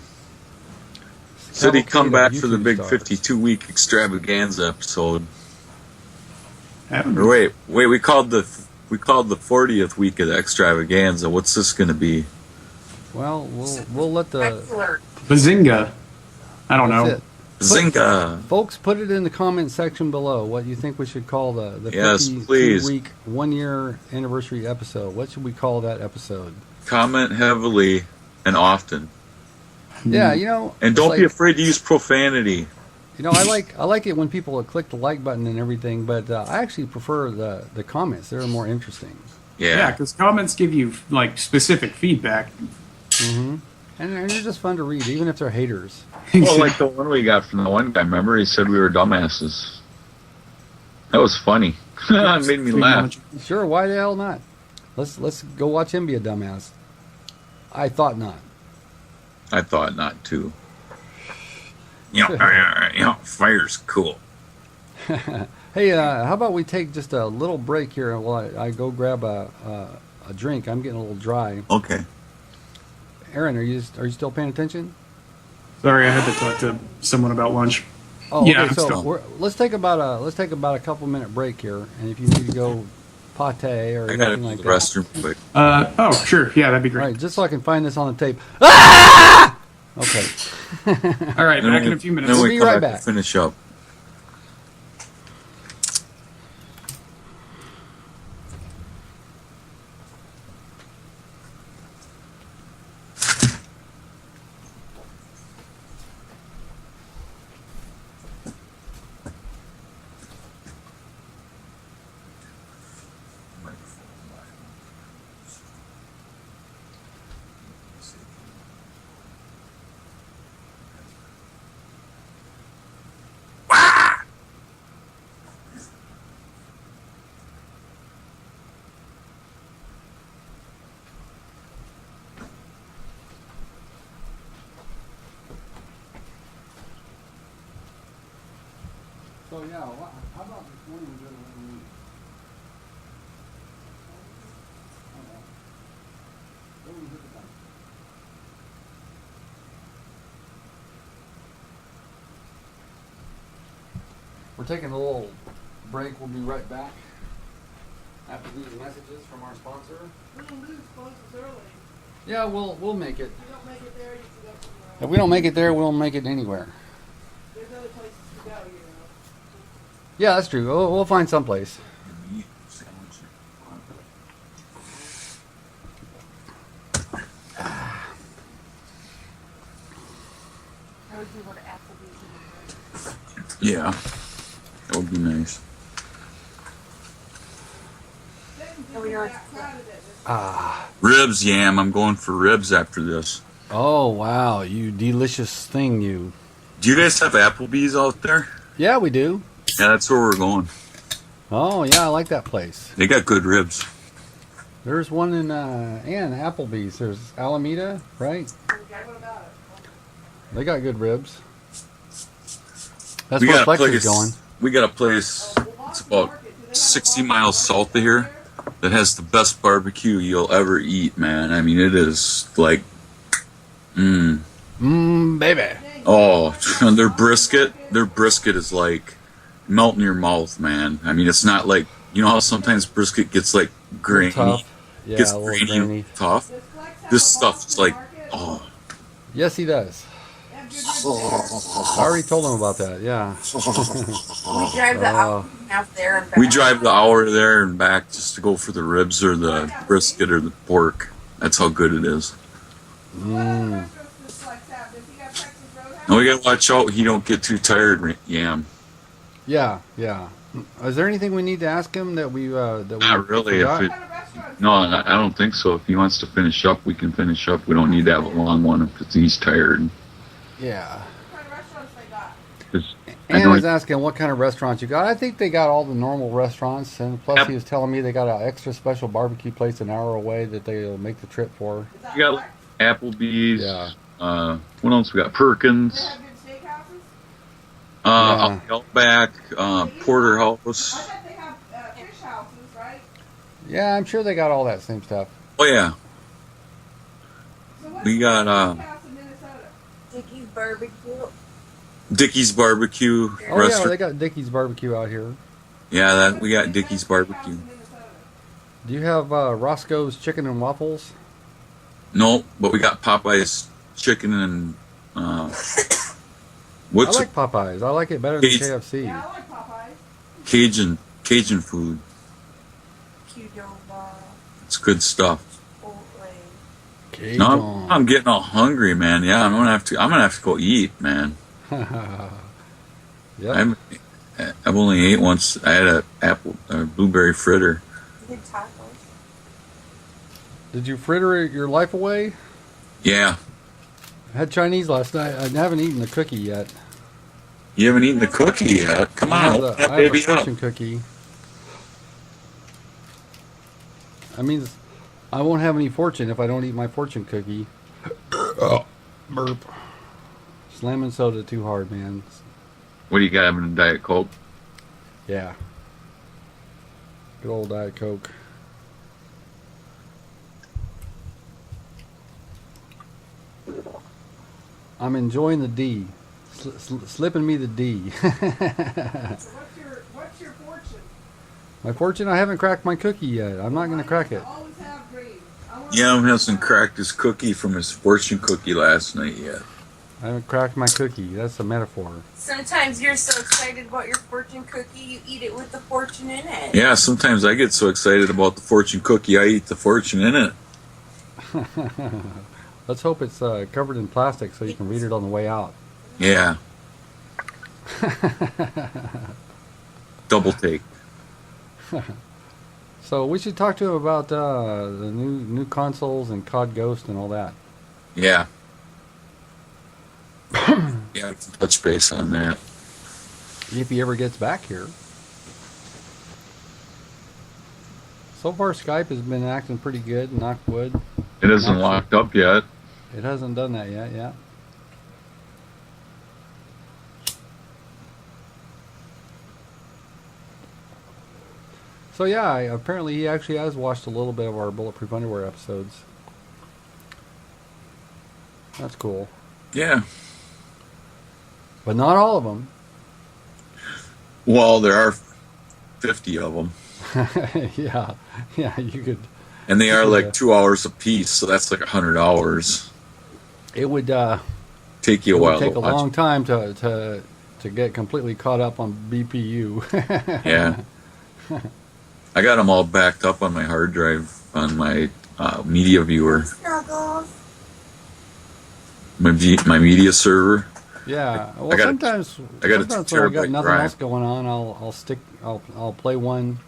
Said he'd come back for the big 52-week extravaganza episode. Wait, we called the 40th week of the extravaganza. What's this going to be? Well, we'll let the Bazinga. I don't know. Bazinga. Folks, put it in the comment section below what you think we should call the 52-week 1 year anniversary episode. What should we call that episode? Comment heavily and often. Yeah, and don't be afraid to use profanity. I like it when people click the like button and everything, but I actually prefer the comments. They're more interesting. Yeah, because comments give you specific feedback. Mm-hmm. And they're just fun to read, even if they're haters. Well, like the one we got from the one guy. Remember, he said we were dumbasses. That was funny. It made me laugh. Sure, why the hell not? Let's go watch him be a dumbass. I thought not. I thought not too. Fire's cool. Hey, how about we take just a little break here while I go grab a drink? I'm getting a little dry. Okay. Aaron, are you still paying attention? Sorry, I had to talk to someone about lunch. Oh, Yeah, okay. I'm So still- let's take about a couple minute break here, and if you need to go pate or I gotta anything go like to the that. restroom quick. Oh, sure. Yeah, that'd be All great. right, just so I can find this on the tape. Ah! Okay. All right, Then back we- in a few minutes. Then We'll we be come right back back. to finish up. So yeah, how about this morning we go to Little We're taking a little break. We'll be right back after these messages from our sponsor. Little Lou's closes early. Yeah, we'll make it. If you don't make it there, you can go somewhere else. If we don't make it there, we'll make it anywhere. There's other places to go, you know. Yeah, that's true. We'll find someplace. I would do go to Applebee's. Yeah, that would be nice. Oh, we are. Ribs, Yam. I'm going for ribs after this. Oh wow, you delicious thing, you. Do you guys have Applebee's out there? Yeah, we do. Yeah, that's where we're going. Oh yeah, I like that place. They got good ribs. There's one in Applebee's. There's Alameda, right? What about it? They got good ribs. That's We where got a Flex is place. going. We got a place. It's about 60 miles south of here that has the best barbecue you'll ever eat, man. I mean, it is like, Baby. oh, their brisket is like melt in your mouth, man. I mean, it's not like, you know how sometimes brisket gets like grainy, Tough. Yeah, gets a little grainy, grainy. and tough. This stuff's like, oh, Yes, he does. I already told him about that. Yeah. We drive the hour and a half there and back. we drive the hour there and back just to go for the ribs or the brisket or the pork. That's how good it is. Mm. And we gotta watch out he don't get too tired, Yam. Yeah. Yeah. Is there anything we need to ask him that we Not really. forgot? No, I don't think so. If he wants to finish up, we can finish up. We don't need to have a long one if he's tired. Yeah. 'Cause I And know I was asking what kind of restaurants you got. I think they got all the normal restaurants, and plus Yep. he was telling me they got an extra special barbecue place an hour away that they'll make the trip for. we got like Applebee's. Yeah. What else we got? Perkins. Yeah. Outback. Porterhouse. I bet they have fish houses, right? Yeah, I'm sure they got all that same stuff. Oh yeah. So what's We the got steakhouse in Minnesota? Dickie's barbecue. Dickie's Barbecue Oh yeah, Restaurant. they got Dickie's barbecue out here. Yeah, that we got Dickie's Steakhouse Barbecue. in Minnesota. Do you have Roscoe's Chicken and Waffles? No, but we got Popeye's chicken and what's I like Popeyes. I like it better than Cajun- KFC. Yeah, I like Popeyes. Cajun food. Qdoba. It's good stuff. Chipotle. No, I'm getting all hungry, man. Yeah, I'm gonna have to go eat, man. Yep. I've only ate once. I had a blueberry fritter. You did tacos. Did you fritter your life away? Yeah, I had Chinese last night. I haven't eaten the cookie yet. you haven't eaten the cookie yet. Come I on, have open a that baby up. fortune cookie. I mean, I won't have any fortune if I don't eat my fortune cookie. Oh, burp. Slamming soda too hard, man. What do you got? Having a Diet Coke? Yeah. Good old Diet Coke. I'm enjoying the D. Slipping me the D. So what's your fortune? My fortune, I haven't cracked my cookie yet. I'm not going to crack it. I always have dreams. Yam hasn't cracked his cookie from his fortune cookie last night yet. I haven't cracked my cookie. That's a metaphor. Sometimes you're so excited about your fortune cookie, you eat it with the fortune in it. Yeah, sometimes I get so excited about the fortune cookie, I eat the fortune in it. Let's hope it's covered in plastic so you can read it on the way out. Yeah. Double take. So we should talk to him about the new consoles and COD Ghost and all that. Yeah. Yeah, touch base on that. If he ever gets back here. So far, Skype has been acting pretty good, knock wood. It isn't locked up yet. It hasn't done that yet, yeah. So yeah, apparently he actually has watched a little bit of our Bulletproof Underwear episodes. That's cool. Yeah. But not all of them. Well, there are 50 of them. Yeah, you could. And they are like 2 hours a piece, so that's like 100 hours. It would take you a while. Take to a watch. long time to get completely caught up on BPU. Yeah. I got them all backed up on my hard drive on my media viewer. Snuggles. My media server. Yeah. Well, I got sometimes a when I got 2 terabyte nothing drive. else going on, I'll play one,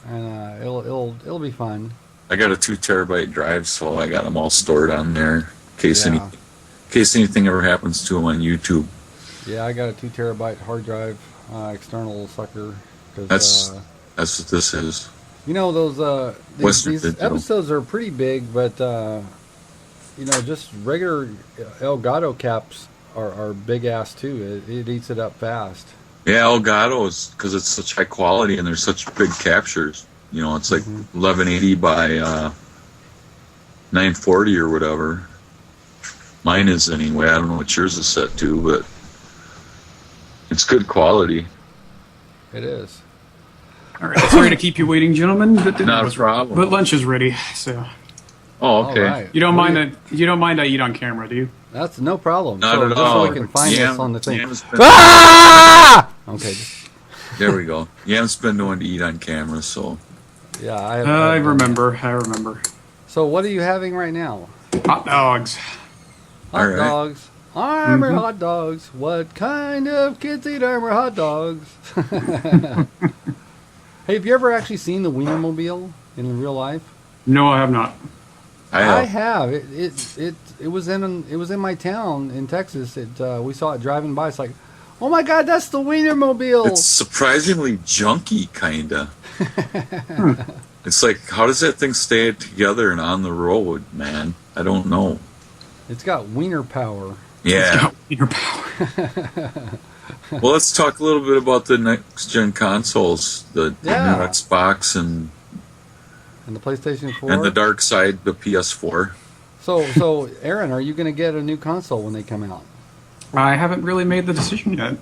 and it'll be fun. I got a 2 terabyte drive, so I got them all stored on there in case anything ever happens to them on YouTube. Yeah, I got a 2 terabyte hard drive, external sucker. That's what this is. You know those these Digital. episodes are pretty big, but just regular Elgato caps are big ass too. It eats it up fast. Yeah, Elgato is because it's such high quality and there's such big captures. It's like 1180 by 940 or whatever. Mine is anyway. I don't know what yours is set to, but it's good quality. It is. All right, sorry to keep you waiting, gentlemen. But Not a problem. But lunch is ready, so Oh, okay. All right. you don't mind I eat on camera, do you? That's no problem. Not at just all. so we can find Yam- us on the thing. Yam's been- Ah! Okay. There we go. Yam's been known to eat on camera, so Yeah, I remember. So what are you having right now? Hot dogs. Hot All right. dogs. Armor hot dogs. What kind of kids eat armor hot dogs? Hey, have you ever actually seen the Wienermobile in real life? No, I have not. I have. It was in my town in Texas. We saw it driving by. It's like, oh my God, that's the Wienermobile. It's surprisingly junky, kinda. It's like, how does that thing stay together and on the road, man? I don't know. It's got wiener power. Yeah. Your power. Well, let's talk a little bit about the next gen consoles, the new Xbox and And the PlayStation 4. the dark side, the PS4. So Aaron, are you going to get a new console when they come out? I haven't really made the decision yet.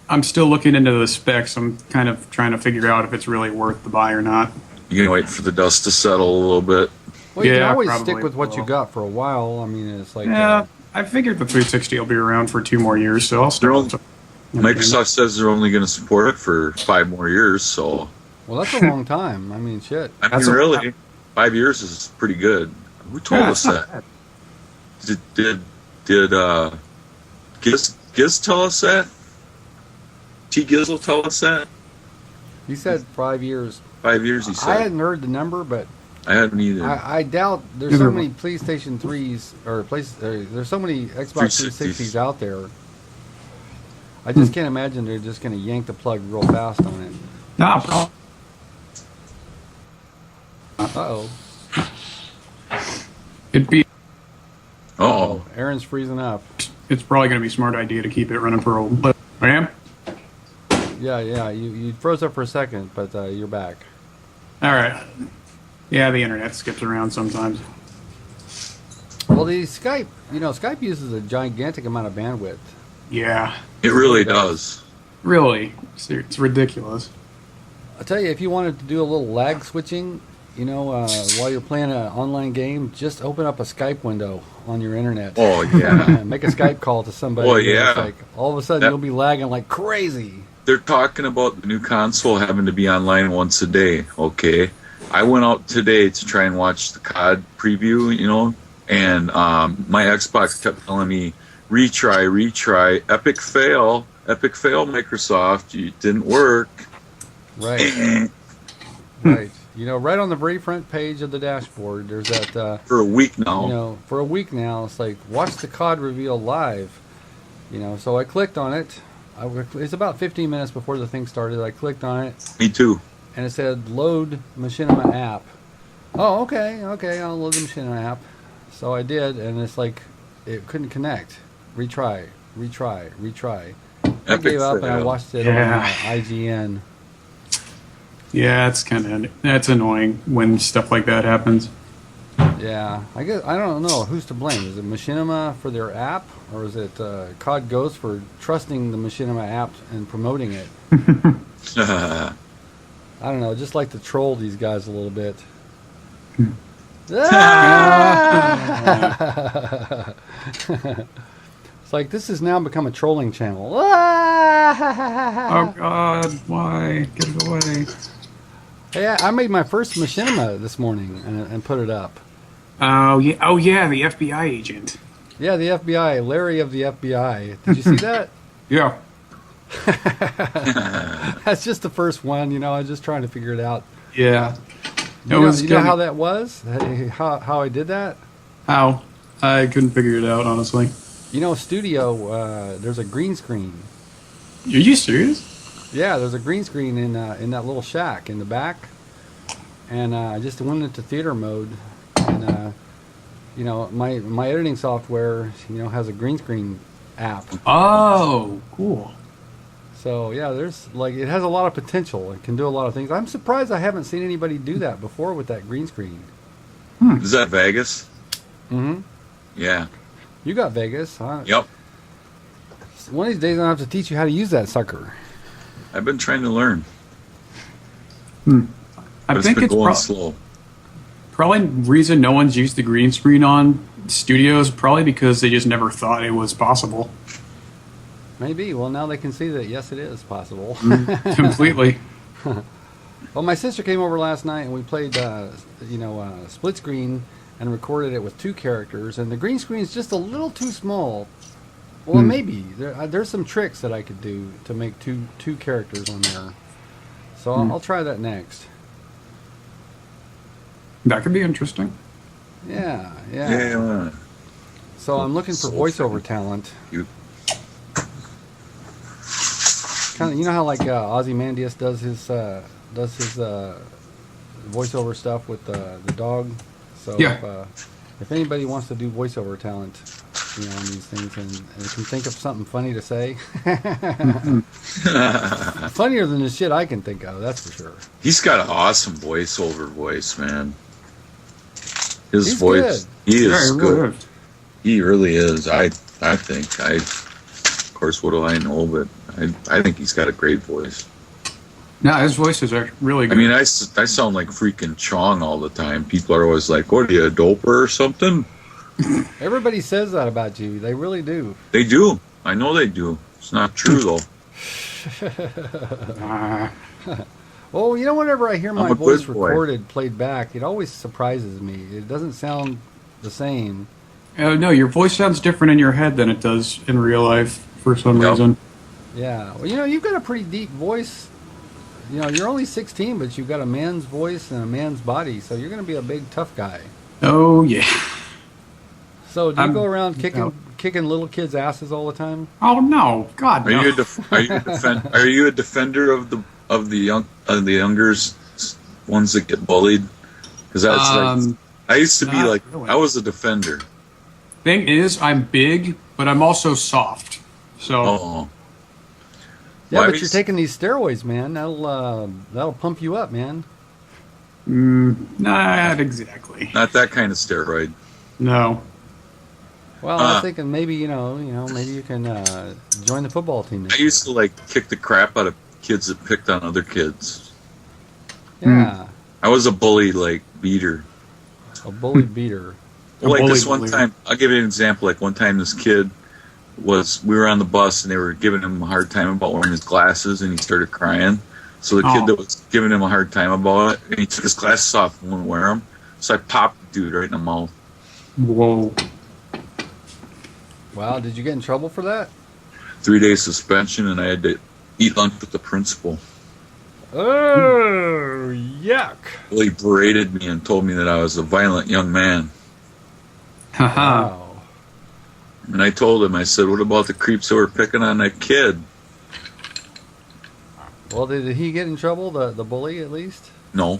I'm still looking into the specs. I'm kind of trying to figure out if it's really worth the buy or not. You gonna wait for the dust to settle a little bit? Well, you can Yeah, always probably stick with what you will. got for a while. I mean, it's like Yeah, I figured the 360 will be around for 2 more years, so I'll stick with it. Microsoft says they're only going to support it for 5 more years, so well, that's a long time. I mean, shit. I mean, That's a- really, 5 years is pretty good. Who told Yeah, us it's not that? Did Giz tell us that? T Gizzle tell us that? You said 5 years. 5 years, he I said. hadn't heard the number, but I hadn't either. I doubt there's so many PlayStation 3s there's so many Xbox 360s out there. I just can't imagine they're just going to yank the plug real fast on it. Nah, Uh-oh. it'd be. Uh-oh. Aaron's freezing up. It's probably going to be a smart idea to keep it running for a little. I am. Yeah, you froze up for a second, but you're back. All right. Yeah, the internet skips around sometimes. Well, the Skype, Skype uses a gigantic amount of bandwidth. Yeah. It really does. Really. It's ridiculous. I'll tell you, if you wanted to do a little lag switching, while you're playing an online game, just open up a Skype window on your internet. Oh, yeah. Make a Skype call to somebody. Oh, yeah. It's like, all of a sudden, you'll be lagging like crazy. They're talking about the new console having to be online once a day, okay? I went out today to try and watch the COD preview, and my Xbox kept telling me, retry, epic fail, Microsoft, it didn't work. Right. Right. Right on the very front page of the dashboard, there's that... for a week now. For a week now, it's like, watch the COD reveal live. So I clicked on it. It's about 15 minutes before the thing started. I clicked on it. Me too. And it said, load Machinima app. Oh, okay, I'll load the Machinima app. So I did, and it's like, it couldn't connect. Retry. I gave up, and I watched it on IGN. Yeah, that's annoying when stuff like that happens. Yeah, I don't know who's to blame. Is it Machinima for their app, or is it COD Ghost for trusting the Machinima app and promoting it? I don't know. Just like to troll these guys a little bit. It's like this has now become a trolling channel. Oh God! Why? Get it away! Hey, I made my first Machinima this morning and put it up. Oh yeah, the FBI agent. Yeah, the FBI, Larry of the FBI. Did you see that? Yeah. That's just the first one, I was just trying to figure it out. Yeah. You know how that was? How I did that? How? I couldn't figure it out, honestly. Studio, there's a green screen. Are you serious? Yeah, there's a green screen in that little shack in the back. And I just went into theater mode. And, my editing software, has a green screen app. Oh, cool. So, yeah, it has a lot of potential. It can do a lot of things. I'm surprised I haven't seen anybody do that before with that green screen. Is that Vegas? Mm-hmm. Yeah. You got Vegas, huh? Yep. One of these days I'll have to teach you how to use that sucker. I've been trying to learn. I think it's going slow. Probably reason no one's used the green screen on studios, probably because they just never thought it was possible. Maybe. Well, now they can see that, yes, it is possible. Completely. Well, my sister came over last night and we played, split screen and recorded it with two characters. And the green screen is just a little too small. Well, maybe. There's some tricks that I could do to make two characters on there. So I'll try that next. That could be interesting. Yeah. So I'm looking for voiceover talent. Kind of, how like Ozymandias does his voiceover stuff with the dog. So if anybody wants to do voiceover talent, on these things and can think of something funny to say, funnier than the shit I can think of, that's for sure. He got an awesome voice, man. His voice, good. He is good. He really is. I think. Of course, what do I know? But I think he's got a great voice. No, his voices are really good. I mean, I sound like freaking Chong all the time. People are always like, "What are you, a doper or something?" Everybody says that about you. They really do. They do. I know they do. It's not true though. Well, whenever I hear my voice recorded, played back, it always surprises me. It doesn't sound the same. No, your voice sounds different in your head than it does in real life for some reason. Yeah. Well, you've got a pretty deep voice. You're only 16, but you've got a man's voice and a man's body, so you're going to be a big, tough guy. Oh, yeah. So, do you go around kicking little kids' asses all the time? Oh, no. God, no. Are you a defender of the younger ones that get bullied? Because that's I used to be really. I was a defender. Thing is, I'm big, but I'm also soft. So. Yeah, but you're taking these steroids, man. That'll pump you up, man. Not exactly. Not that kind of steroid. No. Well, I was thinking maybe maybe you can join the football team. I used to like kick the crap out of kids that picked on other kids. Yeah. I was a bully, like beater. A bully beater. Well, like this one time, I'll give you an example. Like one time, this kid we were on the bus and they were giving him a hard time about wearing his glasses, and he started crying. So the kid that was giving him a hard time about it, and he took his glasses off and wouldn't wear them. So I popped the dude right in the mouth. Whoa. Wow, did you get in trouble for that? 3-day suspension, and I had to eat lunch with the principal. Oh, yuck. Well, he berated me and told me that I was a violent young man. Haha. Wow. And I told him, I said, what about the creeps that were picking on that kid? Well, did he get in trouble, the bully, at least? No.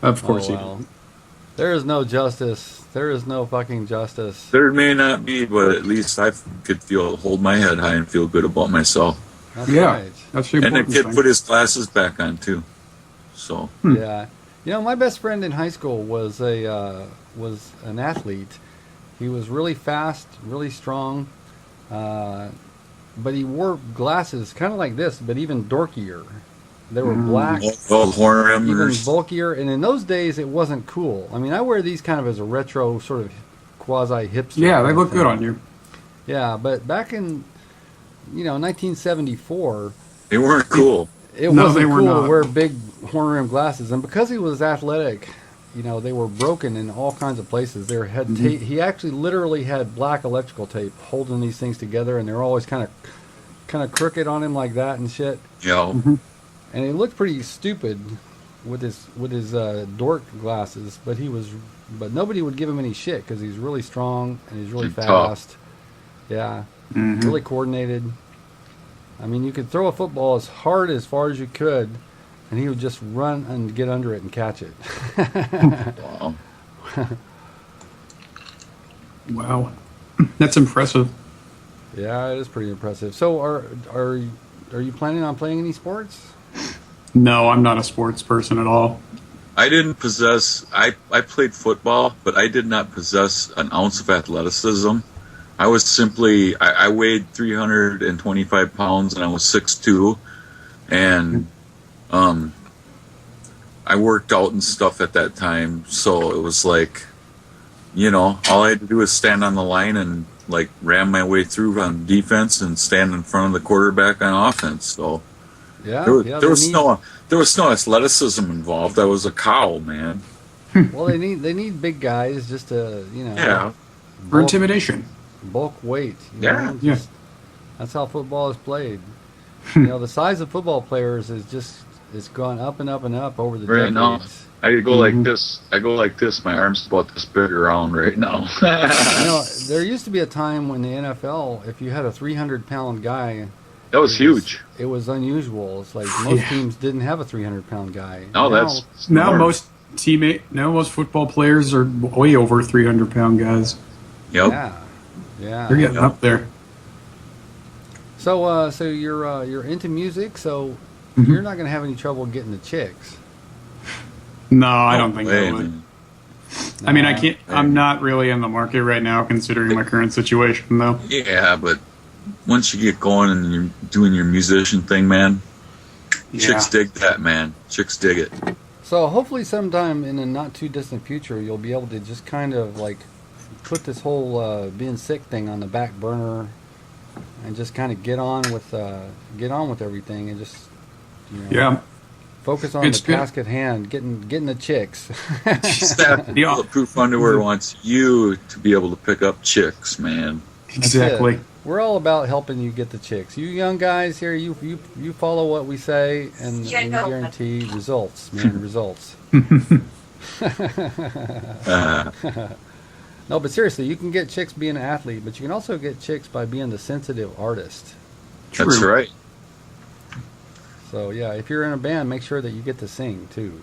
Of course he did. There is no justice. There is no fucking justice. There may not be, but at least I could hold my head high and feel good about myself. That's right. That's the And the important kid thing. put his glasses back on, too. So. Yeah. My best friend in high school was an athlete. He was really fast, really strong, but he wore glasses kind of like this, but even dorkier. They were black, horn even rimmers. bulkier, and in those days it wasn't cool. I mean, I wear these kind of as a retro sort of quasi-hipster. Yeah, they kind look of good thing. on you. Yeah, but back in 1974, They weren't cool. it No, wasn't they were cool not. to wear big horn rim glasses, and because he was athletic, they were broken in all kinds of places. There had tape. He actually literally had black electrical tape holding these things together, and they were always kind of crooked on him like that and shit. Yeah. And he looked pretty stupid with his dork glasses, but nobody would give him any shit because he's really strong and he's really fast. Yeah, really coordinated. I mean, you could throw a football as far as you could, and he would just run and get under it and catch it. Wow. Wow. That's impressive. Yeah, it is pretty impressive. So, are you planning on playing any sports? No, I'm not a sports person at all. I didn't possess, I played football, but I did not possess an ounce of athleticism. I was simply, I weighed 325 pounds and I was 6'2", and I worked out and stuff at that time, so it was like, all I had to do was stand on the line and like ram my way through on defense and stand in front of the quarterback on offense. So Yeah, there was no athleticism involved. I was a cow, man. Well, they need big guys just to Yeah. For intimidation. bulk weight. Yeah. Just, that's how football is played. The size of football players it's gone up and up and up over the Right now, decades. I go like this. I go like this. My arm's about this big around right now. There used to be a time when the NFL, if you had a 300-pound guy, That was huge. it was unusual. It's like most teams didn't have a 300-pound guy. No, that's Now norm. most football players are way over 300-pound guys. Yep. Yeah. They're getting up there. So you're into music, so you're not going to have any trouble getting the chicks. No, I don't think Way, I would. man. I mean, I can't. I'm not really in the market right now, considering my current situation, though. Yeah, but once you get going and you're doing your musician thing, man, chicks dig that, man. Chicks dig it. So hopefully sometime in a not too distant future, you'll be able to just kind of like put this whole being sick thing on the back burner and just kind of get on with everything and just Yeah. focus on It's the good. task at hand, getting the chicks. Staff Yeah. Bulletproof Underwear wants you to be able to pick up chicks, man. Exactly. That's it. We're all about helping you get the chicks. You young guys here, you follow what we say, and we guarantee results, man, results. No, but seriously, you can get chicks being an athlete, but you can also get chicks by being the sensitive artist. That's True. right. So yeah, if you're in a band, make sure that you get to sing too.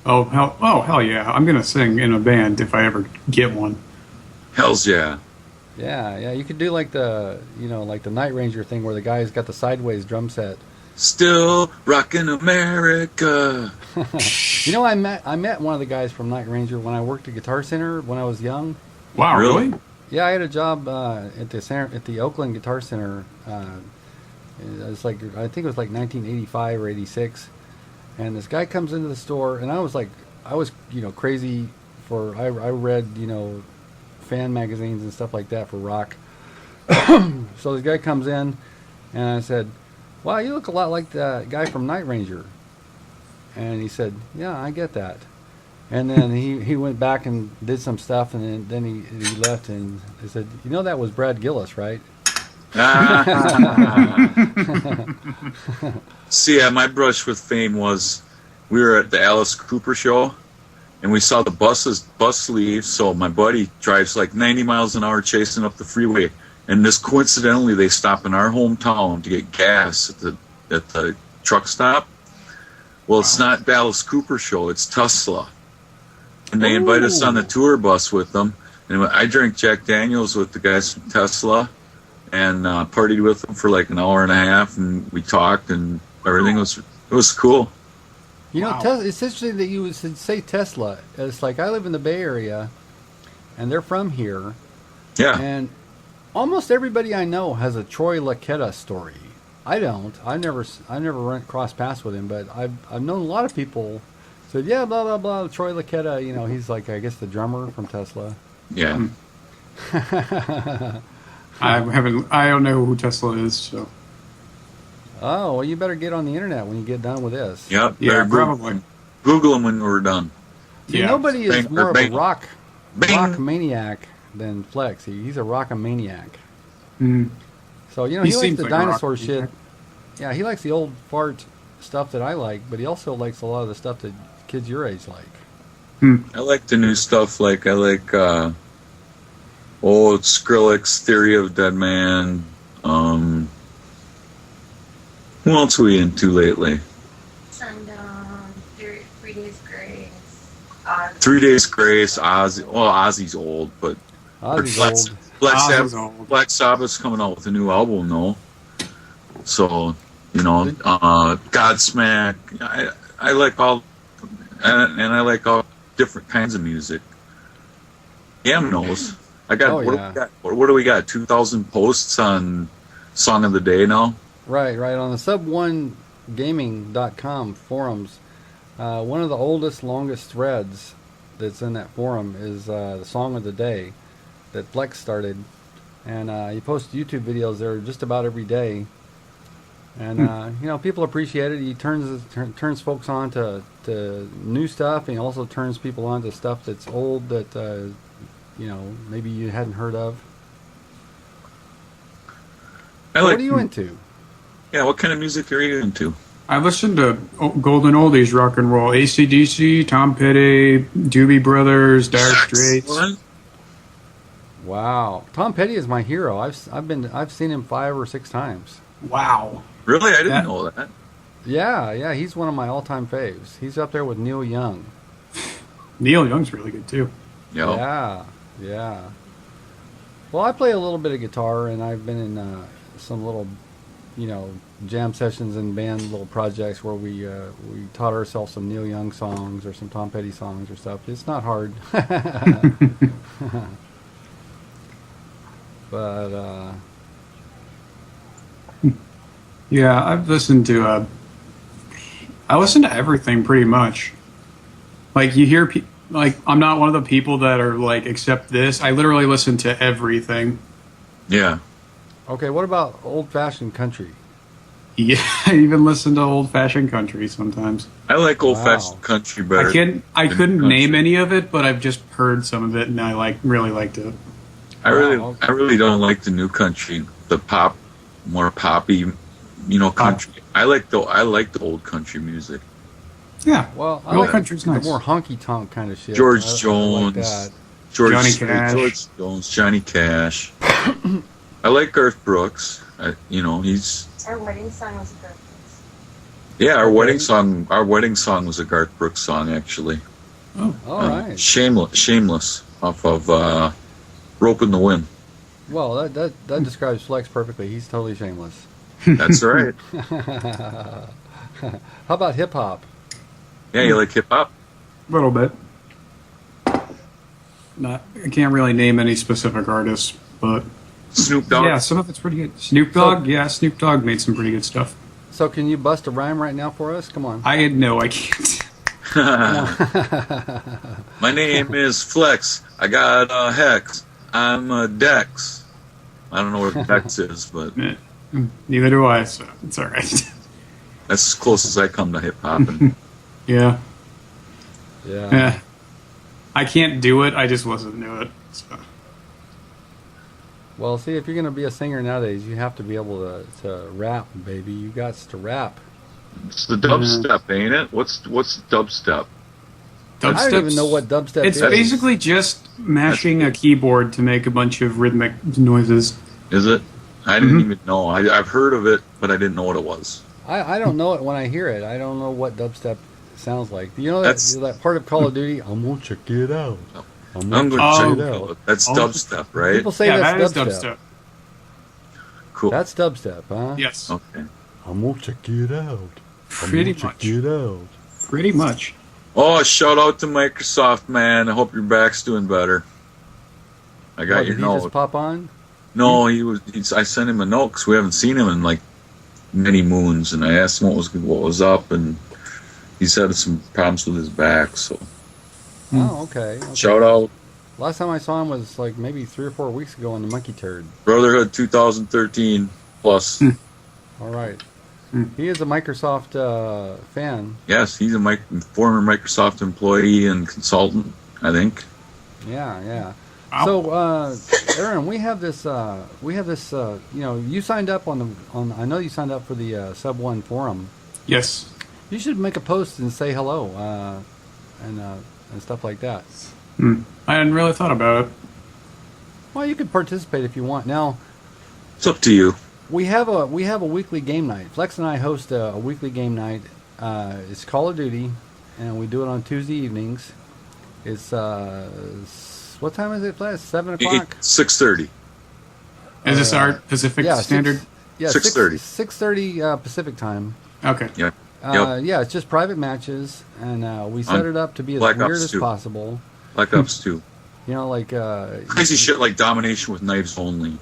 Oh hell yeah! I'm gonna sing in a band if I ever get one. Hells yeah. Yeah, you could do like the Night Ranger thing where the guy's got the sideways drum set. Still rockin' America. I met one of the guys from Night Ranger when I worked at Guitar Center when I was young. Wow, really? Yeah, I had a job at the Oakland Guitar Center. It's like I think it was like 1985 or 86, and this guy comes into the store, and I was crazy for I read fan magazines and stuff like that for rock. So this guy comes in, and I said, "Wow, you look a lot like the guy from Night Ranger." And he said, "Yeah, I get that." And then he went back and did some stuff, and then he left, and he said, that was Brad Gillis, right?" See, my brush with fame was we were at the Alice Cooper show, and we saw the bus leave. So my buddy drives like 90 miles an hour chasing up the freeway, and just coincidentally they stop in our hometown to get gas at the truck stop. Well, it's not the Alice Cooper show; it's Tesla. And they invite us on the tour bus with them. And I drank Jack Daniels with the guys from Tesla and partied with them for like an hour and a half. And we talked and everything. It was cool. Wow. It's interesting that you would say Tesla. It's like I live in the Bay Area, and they're from here. Yeah. And almost everybody I know has a Troy Laketta story. I don't. I never cross paths with him, but I've known a lot of people. Said, yeah, blah, blah, blah, Troy Laketta, he's like, I guess, the drummer from Tesla. Yeah. I don't know who Tesla is, so. Oh, well, you better get on the internet when you get done with this. Yep. Yeah, probably. Google them when we're done. See, nobody is more of a rock maniac than Flex. He's a rockamaniac. Mm. So, he likes the dinosaur shit. Yeah, he likes the old fart stuff that I like, but he also likes a lot of the stuff that kids your age like. I like the new stuff. I like Skrillex, Theory of Dead Man. Who else are we into lately? Sundown, 3 Days Grace. 3 Days Grace, Ozzy. Well, Ozzy's old, but Ozzy's old. Black Sabbath's coming out with a new album, though. So, Godsmack. I like all, and I like all different kinds of music. Cam knows. What do we got? 2,000 posts on Song of the Day now? Right. On the sub1gaming.com forums, one of the oldest, longest threads that's in that forum is the Song of the Day that Flex started. And he posts YouTube videos there just about every day. And, people appreciate it. He turns folks on to new stuff, and he also turns people on to stuff that's old that, maybe you hadn't heard of. What are you into? Yeah, what kind of music are you into? I listen to golden oldies rock and roll. AC/DC, Tom Petty, Doobie Brothers, Dire Straits. Wow. Tom Petty is my hero. I've seen him 5 or 6 times. Wow. Really? I didn't know that. Yeah, he's one of my all-time faves. He's up there with Neil Young. Neil Young's really good, too. Yeah. Well, I play a little bit of guitar, and I've been in some little, jam sessions and band little projects where we taught ourselves some Neil Young songs or some Tom Petty songs or stuff. It's not hard. But, yeah, I've listened to everything pretty much. Like, you hear I'm not one of the people that are like, except this. I literally listen to everything. Yeah. Okay, what about old-fashioned country? Yeah, I even listen to old-fashioned country sometimes. I like old-fashioned country better. I couldn't name any of it, but I've just heard some of it, and I really liked it. I really don't like the new country, the pop, more poppy, country. I like the old country music. Yeah, well, I old like country's the nice. more honky-tonk kind of shit. George I Jones, like that. Johnny Cash. George Jones, Johnny Cash. I like Garth Brooks. He's. Our wedding song was a Garth Brooks. Yeah, our wedding song was a Garth Brooks song, actually. Oh, all right. Shameless off of Rope in the Wind. Well, that describes Flex perfectly. He's totally shameless. That's right. How about hip hop? Yeah, you like hip hop? a little bit. I can't really name any specific artists, but Snoop Dogg. yeah, some of it's pretty good. Snoop Dogg, yeah, Snoop Dogg made some pretty good stuff. So can you bust a rhyme right now for us? Come on. I can't. My name is Flex. I got a Hex. I'm a Dex. I don't know what a Dex is, but Neither do I, so it's all right. that's as close as I come to hip hop. Yeah. Yeah. Yeah. I can't do it. I just wasn't do it. So. Well, see, if you're going to be a singer nowadays, you have to be able to rap, baby. You got to rap. It's the dubstep, ain't it? What's dubstep? I don't even know what dubstep It's is. basically just mashing a keyboard to make a bunch of rhythmic noises. Is it? I didn't even know. I've heard of it, but I didn't know what it was. I don't know it when I hear it. I don't know what dubstep sounds like. Do you know that part of Call of Duty? I'm going to check it out. I'm going to check it out. That's dubstep, right? People say Yeah, that's that is dubstep. dubstep. Cool. That's dubstep, huh? Yes. Okay. I'm going to check it out. Pretty much. Check it out. Pretty much. Oh, shout out to Microsoft, man. I hope your back's doing better. I got What, your did he just note. pop on? No, I sent him a note because we haven't seen him in like many moons, and I asked him what was up, and he's had some problems with his back. So Oh, okay. shout out Last time I saw him was like maybe 3 or 4 weeks ago on the Monkey Turd. Brotherhood 2013 plus. All right. He is a Microsoft fan. Yes, he's a former Microsoft employee and consultant, I think. Yeah, yeah. Wow. So, Aaron, we have this. You know, you signed up on. I know you signed up for the Sub One forum. Yes. You should make a post and say hello, and stuff like that. I hadn't really thought about it. Well, you could participate if you want. Now, It's up to you. we have a weekly game night. Flex and I host a weekly game night. It's Call of Duty, and we do it on Tuesday evenings. It's what time is it, Flex? 7 o'clock. 6:30. Is this our Pacific Standard? 6:30. 6:30 Pacific time. Okay. Yeah. Yeah, it's just private matches, and we set it up to be as Black weird Ops as 2. possible. Black Ops 2. You know, like Crazy shit like domination with knives only.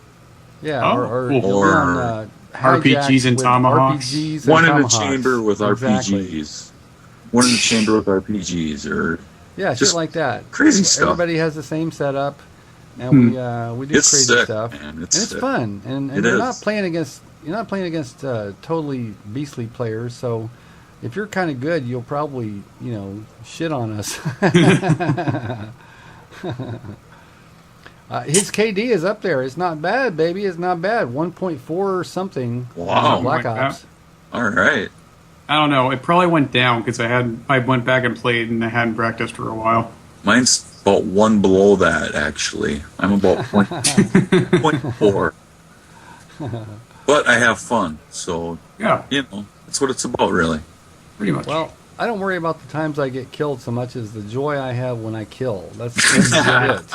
yeah, Oh, or cool. you'll be on, RPGs and with tomahawks. RPGs and One in the tomahawks. chamber with Exactly. RPGs. One in the chamber with RPGs, or Yeah, shit Just like that. crazy stuff. Everybody has the same setup, and we do It's crazy sick, stuff, man. and It's it's sick. fun. And It you're is. not playing against totally beastly players. So if you're kind of good, you'll probably shit on us. His KD is up there. It's not bad, baby. It's not bad. 1.4 or something. Wow. Black Like Ops. all right. I don't know. It probably went down because I went back and played and I hadn't practiced for a while. Mine's about one below that, actually. I'm about 0.4. But I have fun, so, Yeah, that's what it's about, really. pretty much. Well, I don't worry about the times I get killed so much as the joy I have when I kill. That's it.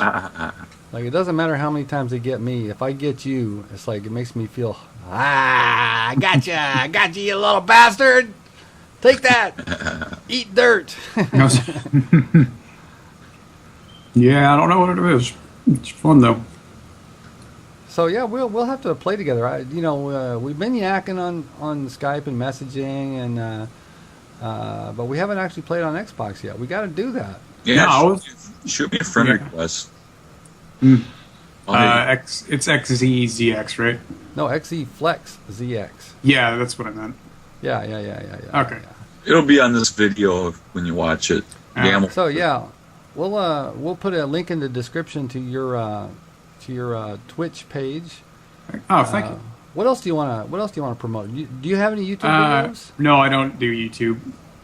Like, it doesn't matter how many times they get me. If I get you, it's like it makes me feel, I got you, you little bastard. Take that. Eat dirt. Yeah, I don't know what it is. It's fun though. So yeah, we'll have to play together. We've been yakking on Skype and messaging, and but we haven't actually played on Xbox yet. We got to do that. Yeah, No. shoot me a friend Yeah. request. I'll hit It's XZZX, right? No, XE Flex ZX. Yeah, that's what I meant. Yeah. Okay. you. It'll be on this video when you watch it. Gamble. So yeah, we'll put a link in the description to your Twitch page. Oh, thank you. What else do you want to promote? Do you have any YouTube videos? No, I don't do YouTube.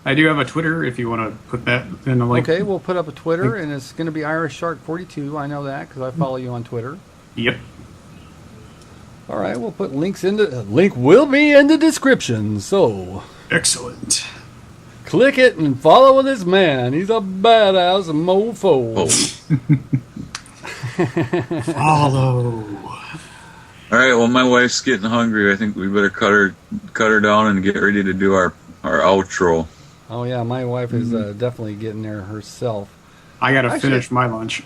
I do have a Twitter if you want to put that in the link. Okay, we'll put up a Twitter, and it's going to be Irish Shark 42. I know that because I follow you on Twitter. Yep. All right, we'll put link will be in the description. So Excellent. click it and follow this man. He's a badass mofo. Follow. All right. Well, my wife's getting hungry. I think we better cut her down and get ready to do our outro. Oh yeah, my wife is definitely getting there herself. I gotta Actually- finish my lunch.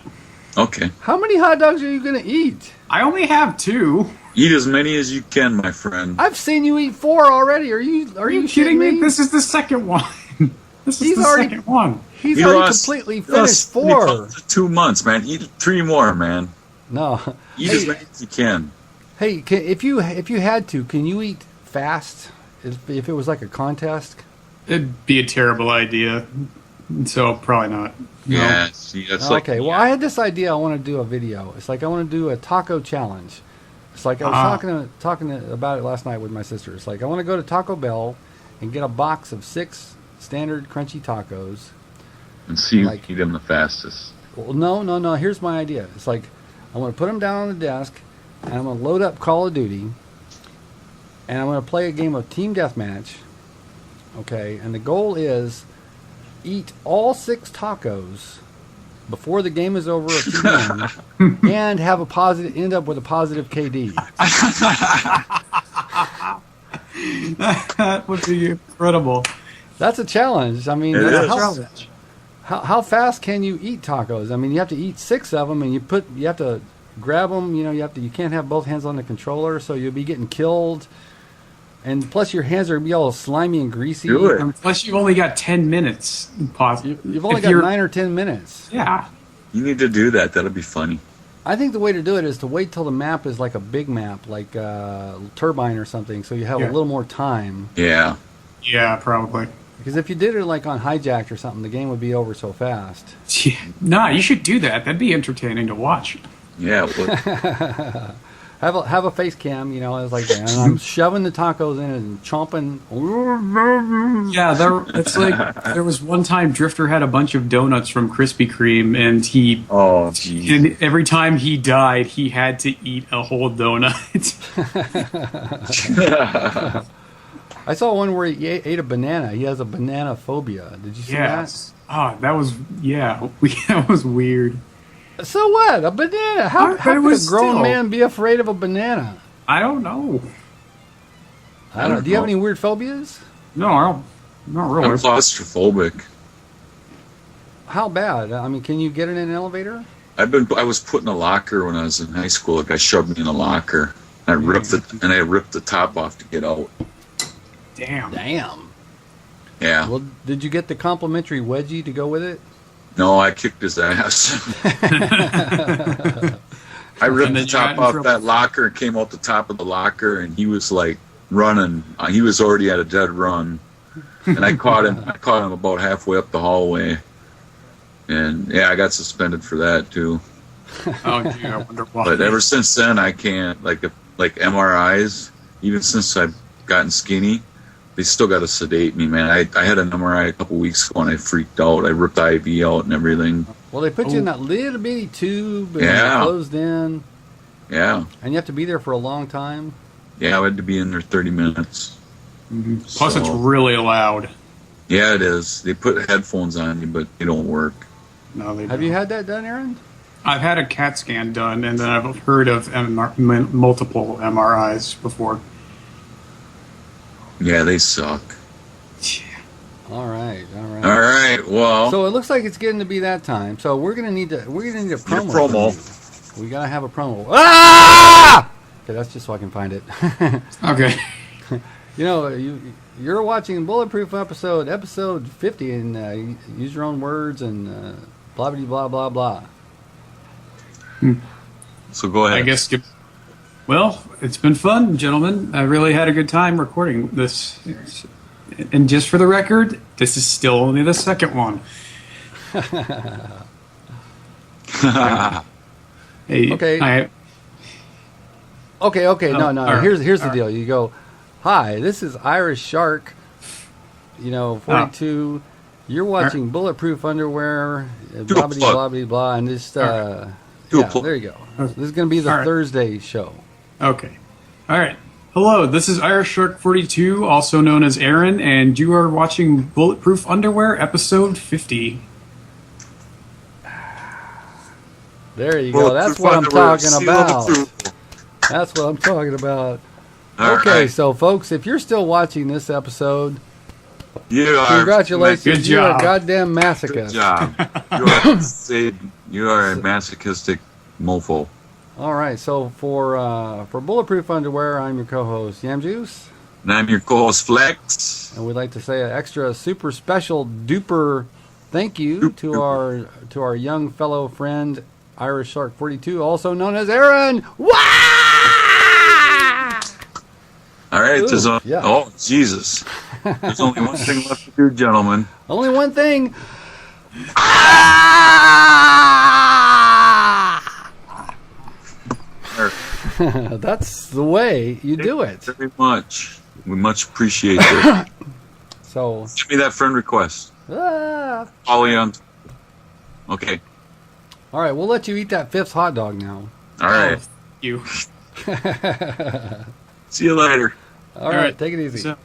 Okay. How many hot dogs are you going to eat? I only have 2. Eat as many as you can, my friend. I've seen you eat 4 already. Are you kidding me? me? This is the second one. This is He's the already- second one. He's You already lost- completely you finished lost 4. 2 months, man. Eat 3 more, man. No. Eat as many as you can. Hey, if you had to, can you eat fast? If it was like a contest? It'd be a terrible idea. So probably not. No. Yeah, see, that's like... Okay, well, I had this idea. I want to do a video. It's like I want to do a taco challenge. It's like I was talking about it last night with my sister. It's like I want to go to Taco Bell and get a box of 6 standard crunchy tacos. And see like- who eat them the fastest. Well, no. Here's my idea. It's like I want to put them down on the desk, and I'm going to load up Call of Duty, and I'm going to play a game of Team Deathmatch. Okay, and the goal is eat all 6 tacos before the game is over at 2 p.m. and have a positive, end up with a positive KD. That would be incredible. That's a challenge. I mean, It that's is. how fast can you eat tacos? I mean, you have to eat 6 of them, and you have to grab them. You know, you can't have both hands on the controller, so you'll be getting killed. And plus, your hands are gonna be all slimy and greasy. Do it. And plus, you've only got 10 minutes. You've only got 9 or 10 minutes. Yeah. You need to do that. That'll be funny. I think the way to do it is to wait till the map is like a big map, like Turbine or something, so you have a little more time. Yeah. Yeah, probably. Because if you did it like on Hijacked or something, the game would be over so fast. Yeah. Nah, you should do that. That'd be entertaining to watch. Yeah. Well, Have a face cam, you know, it's like that. And I'm shoving the tacos in and chomping. Yeah, it's like there was one time Drifter had a bunch of donuts from Krispy Kreme, and oh, geez. and every time he died, he had to eat a whole donut. I saw one where he ate a banana. He has a banana phobia. Did you see Yes. Oh, that was that was weird. that? So what? A banana? How But it could a was grown still- man be afraid of a banana? I don't know. I don't know. Do you have any weird phobias? No, I don't. Not really. I'm claustrophobic. How bad? I mean, can you get in an elevator? I was put in a locker when I was in high school. A guy shoved me in a locker. And I ripped the top off to get out. Damn. Yeah. Well, did you get the complimentary wedgie to go with it? No, I kicked his ass. I ripped And then the you got top in off trouble. that locker and came out the top of the locker, and he was like running. He was already at a dead run, and I caught him. I caught him about halfway up the hallway, and yeah, I got suspended for that too. Oh, gee, I wonder why. But ever since then, I can't like MRIs. Even since I've gotten skinny, they still got to sedate me, man. I had an MRI a couple weeks ago and I freaked out. I ripped the IV out and everything. Well, they put you in that little bitty tube and Yeah. closed in, Yeah, and you have to be there for a long time. yeah. I had to be in there 30 minutes. Plus, it's So- really loud. Yeah, it is. They put headphones on you, but they don't work. No, they Have don't. you had that done, Aaron? I've had a CAT scan done, and then I've heard of multiple MRIs before. Yeah, they suck. All right. All right, well, So it looks like it's getting to be that time. So we're gonna need a promo. promo. from you. We gotta have a promo. Ah! Okay, that's just so I can find it. Okay. You know, you're watching Bulletproof episode 50, and use your own words and blah blah blah blah. so go ahead. I guess. Well, it's been fun, gentlemen. I really had a good time recording this. And just for the record, this is still only the second one. Hey, Okay. Okay. No. all right, Here's the all deal. You go, hi. This is Irish Shark. 42. You're watching Bulletproof Underwear. Blah plug. blah blah blah. And just Do a plug. there you go. This is gonna be the All right. Thursday show. Okay. All right. Hello, this is Irish Shark 42, also known as Aaron, and you are watching Bulletproof Underwear, episode 50. There you go. That's what I'm talking about. That's what I'm talking about. All Okay, right. so folks, if you're still watching this episode, You are congratulations. Good You're a job. goddamn Good masochist. job. You are saved You are a masochistic mofo. All right, so for Bulletproof Underwear, I'm your co-host Yamjuice, And I'm your co-host Flex. and we'd like to say an extra super special duper thank you to our young fellow friend Irish Shark 42, also known as Aaron. Wah! All right, Ooh, yeah. Oh, Jesus. There's only one thing left to do, gentlemen. Only one thing. That's the way you do it. Very much. We much appreciate it. So, Give me that friend request. Ollie on. Okay. all right, we'll let you eat that fifth hot dog now. All right. You. See you later. All right, take it easy. So-